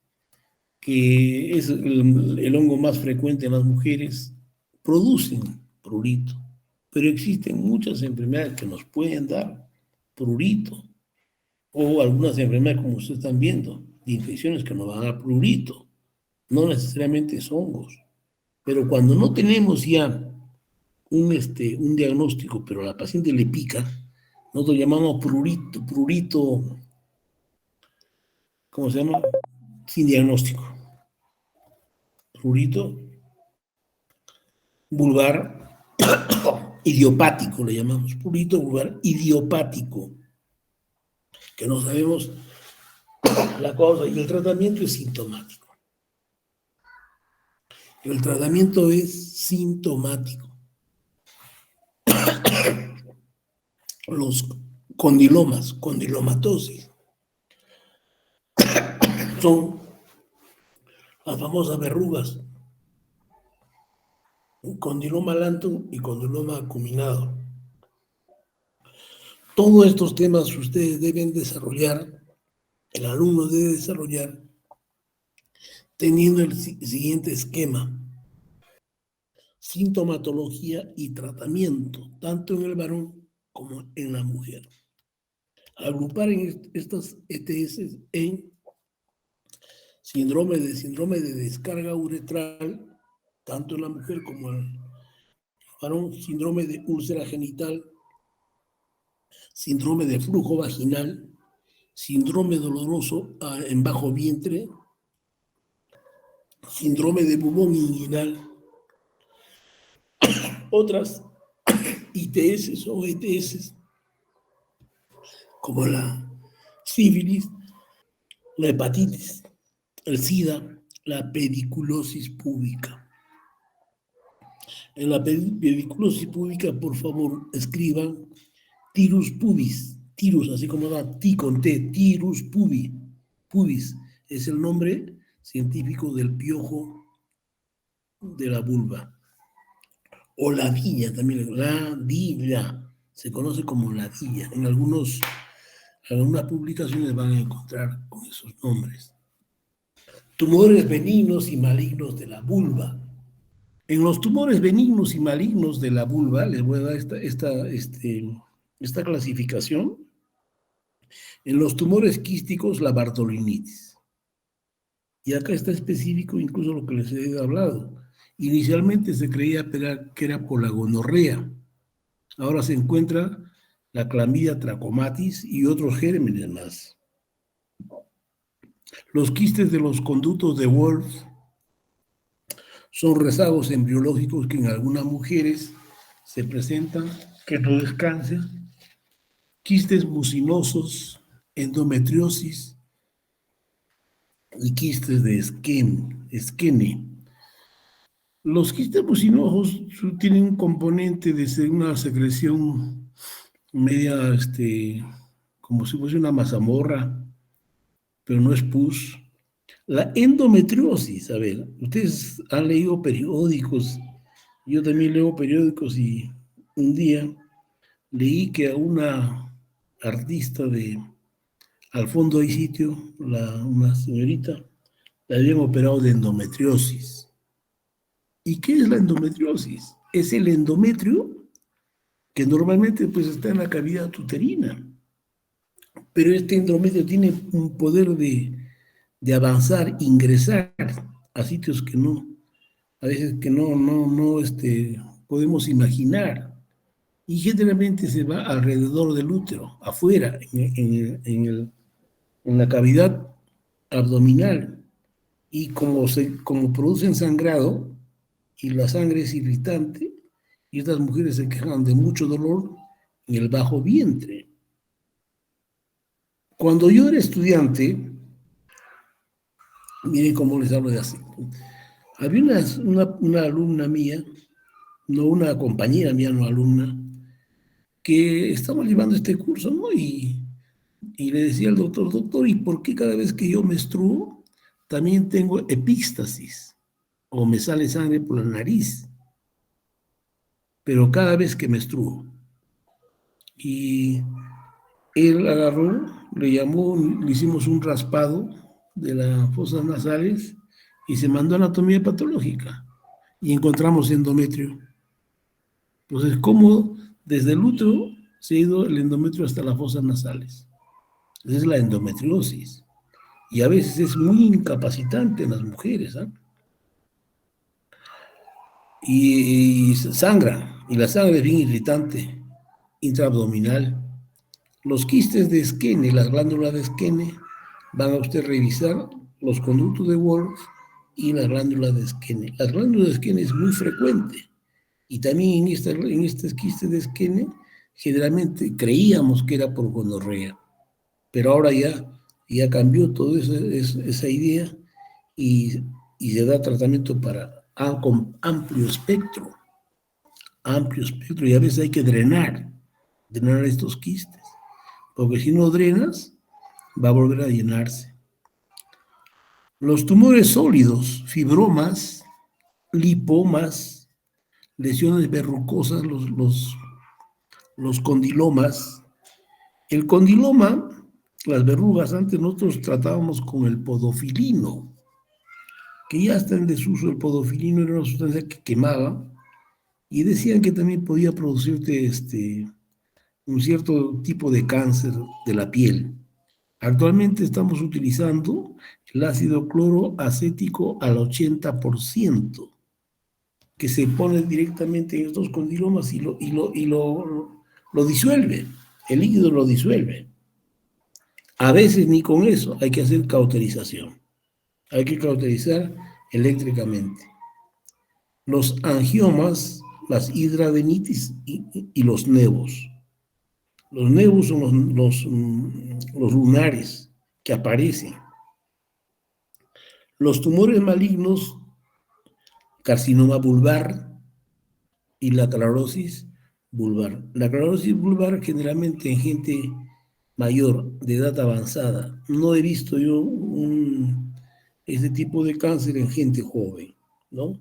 que es el hongo más frecuente en las mujeres, producen prurito. Pero existen muchas enfermedades que nos pueden dar prurito, o algunas enfermedades, como ustedes están viendo, de infecciones que nos van a dar prurito. No necesariamente son hongos. Pero cuando no tenemos ya un diagnóstico, pero a la paciente le pica, nosotros llamamos prurito, ¿cómo se llama? Sin diagnóstico. Prurito vulvar idiopático, le llamamos. Prurito vulvar idiopático, que no sabemos la causa, y el tratamiento es sintomático. El tratamiento es sintomático. Los condilomatosis, son las famosas verrugas, condiloma lantum y condiloma acuminado. Todos estos temas ustedes deben desarrollar, el alumno debe desarrollar teniendo el siguiente esquema: sintomatología y tratamiento, tanto en el varón como en la mujer. Agrupar en estas ETS en síndrome de descarga uretral, tanto en la mujer como en el varón, síndrome de úlcera genital, síndrome de flujo vaginal, síndrome doloroso en bajo vientre, síndrome de bubón inguinal. Otras ITS o ETS, como la sífilis, la hepatitis, el SIDA, la pediculosis púbica. En la pediculosis púbica, por favor, escriban tirus pubis, tirus, así como da ti con T, tirus pubis, es el nombre científico del piojo de la vulva. O ladilla también, ladilla, se conoce como ladilla. En algunas publicaciones van a encontrar con esos nombres. Tumores benignos y malignos de la vulva. En los tumores benignos y malignos de la vulva, les voy a dar esta clasificación. En los tumores quísticos, la bartolinitis. Y acá está específico incluso lo que les he hablado. Inicialmente se creía que era por la gonorrea. Ahora se encuentra la clamidia trachomatis y otros gérmenes más. Los quistes de los conductos de Wolf son rezagos embriológicos que en algunas mujeres se presentan, que no descansan, quistes mucinosos, endometriosis y quistes de esquene. Los quistes mucinosos tienen un componente de ser una secreción media, como si fuese una mazamorra, pero no es pus. La endometriosis, a ver, ustedes han leído periódicos, yo también leo periódicos y un día leí que a una artista Al Fondo Hay Sitio, una señorita, la habían operado de endometriosis. ¿Y qué es la endometriosis? Es el endometrio que normalmente pues está en la cavidad uterina, pero este endometrio tiene un poder de avanzar, ingresar a sitios que a veces que no podemos imaginar. Y generalmente se va alrededor del útero, afuera, en la cavidad abdominal. Y como producen sangrado y la sangre es irritante, y estas mujeres se quejan de mucho dolor en el bajo vientre. Cuando yo era estudiante, miren cómo les hablo de así. Había una alumna mía, no una compañera mía, no alumna, que estaba llevando este curso, ¿no? Y le decía al doctor, doctor, ¿y por qué cada vez que yo menstruo también tengo epístasis? O me sale sangre por la nariz, pero cada vez que menstruo. Y él agarró, le llamó, le hicimos un raspado de las fosas nasales y se mandó a anatomía patológica y encontramos endometrio. Entonces, ¿cómo desde el útero se ha ido el endometrio hasta las fosas nasales? Esa es la endometriosis. Y a veces es muy incapacitante en las mujeres, ¿eh? Y sangra, y la sangre es bien irritante, intraabdominal. Los quistes de Skene, las glándulas de Skene, van a usted revisar los conductos de Wolf y las glándulas de Skene. Las glándulas de Skene es muy frecuente. Y también en este quiste de Skene, generalmente creíamos que era por gonorrea. Pero ahora ya cambió toda esa idea y se da tratamiento con amplio espectro, y a veces hay que drenar estos quistes, porque si no drenas, va a volver a llenarse. Los tumores sólidos, fibromas, lipomas, lesiones verrucosas, los condilomas, El condiloma, las verrugas, antes nosotros tratábamos con el podofilino, que ya está en desuso. El podofilino era una sustancia que quemaba y decían que también podía producirte un cierto tipo de cáncer de la piel. Actualmente estamos utilizando el ácido cloroacético al 80%, que se pone directamente en estos condilomas lo disuelve, el líquido lo disuelve. A veces ni con eso hay que hacer cauterización, hay que cauterizar eléctricamente. Los angiomas, las hidradenitis y los nevos. Los nevos son los lunares que aparecen. Los tumores malignos, carcinoma vulvar y la clerosis vulvar. La clerosis vulvar generalmente en gente mayor, de edad avanzada. No he visto yo este tipo de cáncer en gente joven, ¿no?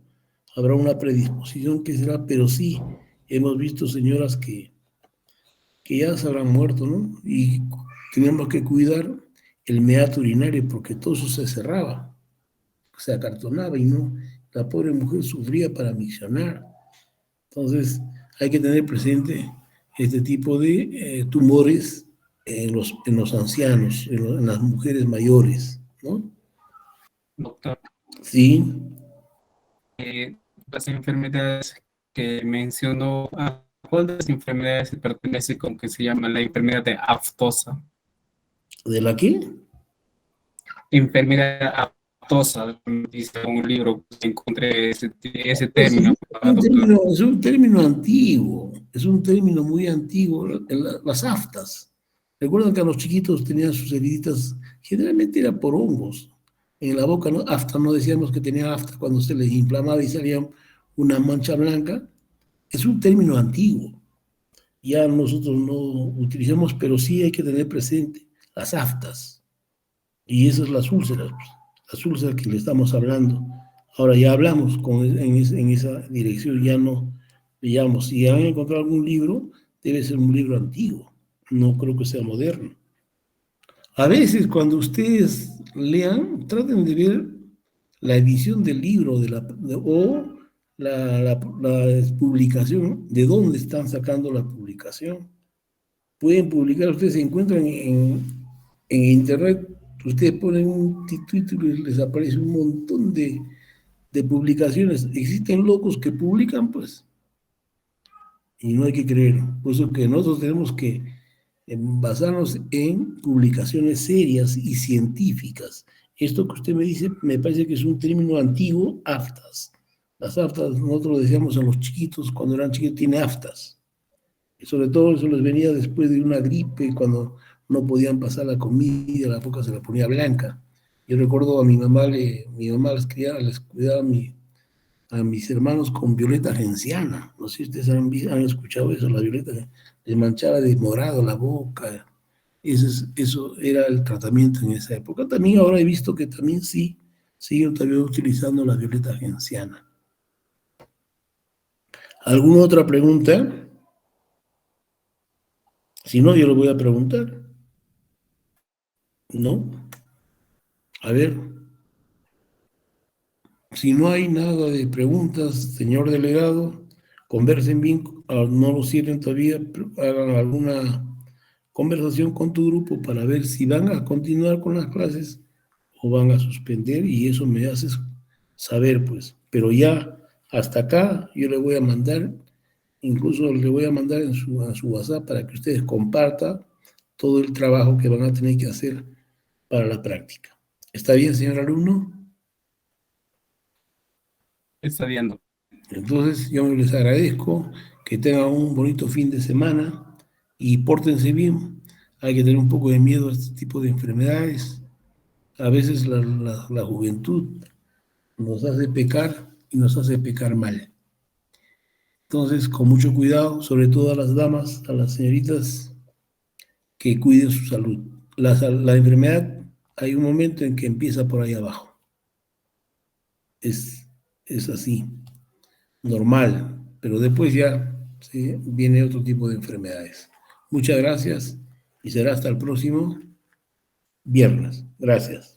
Habrá una predisposición que será, pero sí hemos visto señoras que ya se habrán muerto, ¿no? Y tenemos que cuidar el meato urinario porque todo eso se cerraba, se acartonaba y no, la pobre mujer sufría para miccionar. Entonces hay que tener presente este tipo de tumores en los ancianos, en las mujeres mayores, ¿no? Doctor, Sí, las enfermedades que mencionó, ¿a cuál de las enfermedades se pertenece con que se llama la enfermedad de aftosa? ¿de la qué? Enfermedad aftosa, dice un libro, encontré ese Es término, doctor. es un término antiguo, es un término muy antiguo, las aftas. Recuerdan que a los chiquitos tenían sus heriditas, generalmente era por hongos. En la boca, ¿no? Afta, no decíamos que tenía afta cuando se les inflamaba y salía una mancha blanca. Es un término antiguo. Ya nosotros no utilizamos, pero sí hay que tener presente las aftas. Y esas las úlceras, pues, las úlceras que le estamos hablando. Ahora ya hablamos en esa dirección, ya no, digamos, si han encontrado algún libro, debe ser un libro antiguo, no creo que sea moderno. A veces cuando ustedes lean, traten de ver la edición del libro o la publicación, de dónde están sacando la publicación. Pueden publicar, ustedes se encuentran en internet, ustedes ponen un título y les aparece un montón de publicaciones. Existen locos que publican, pues, y no hay que creer. Por eso que nosotros tenemos que basarnos en publicaciones serias y científicas. Esto que usted me dice, me parece que es un término antiguo, aftas. Las aftas, nosotros lo decíamos a los chiquitos, cuando eran chiquitos, tiene aftas. Y sobre todo eso les venía después de una gripe, cuando no podían pasar la comida, la boca se la ponía blanca. Yo recuerdo a mi mamá les cuidaba a mis hermanos con violeta genciana. No sé si ustedes han escuchado eso, la violeta les manchaba de morado la boca. Eso era el tratamiento en esa época. También ahora he visto que también sí, siguen todavía utilizando la violeta genciana. ¿Alguna otra pregunta? Si no, yo le voy a preguntar. ¿No? A ver, si no hay nada de preguntas, señor delegado, conversen bien, no lo cierren todavía, hagan alguna conversación con tu grupo para ver si van a continuar con las clases o van a suspender y eso me haces saber, pues. Pero ya hasta acá yo le voy a mandar, incluso le voy a mandar a su WhatsApp para que ustedes compartan todo el trabajo que van a tener que hacer para la práctica. ¿Está bien, señor alumno? Está viendo. Entonces, yo les agradezco que tengan un bonito fin de semana y pórtense bien. Hay que tener un poco de miedo a este tipo de enfermedades. A veces la juventud nos hace pecar y nos hace pecar mal. Entonces, con mucho cuidado, sobre todo a las damas, a las señoritas, que cuiden su salud. La enfermedad, hay un momento en que empieza por ahí abajo. Es, es así, normal, pero después ya, ¿sí?, viene otro tipo de enfermedades. Muchas gracias y será hasta el próximo viernes. Gracias.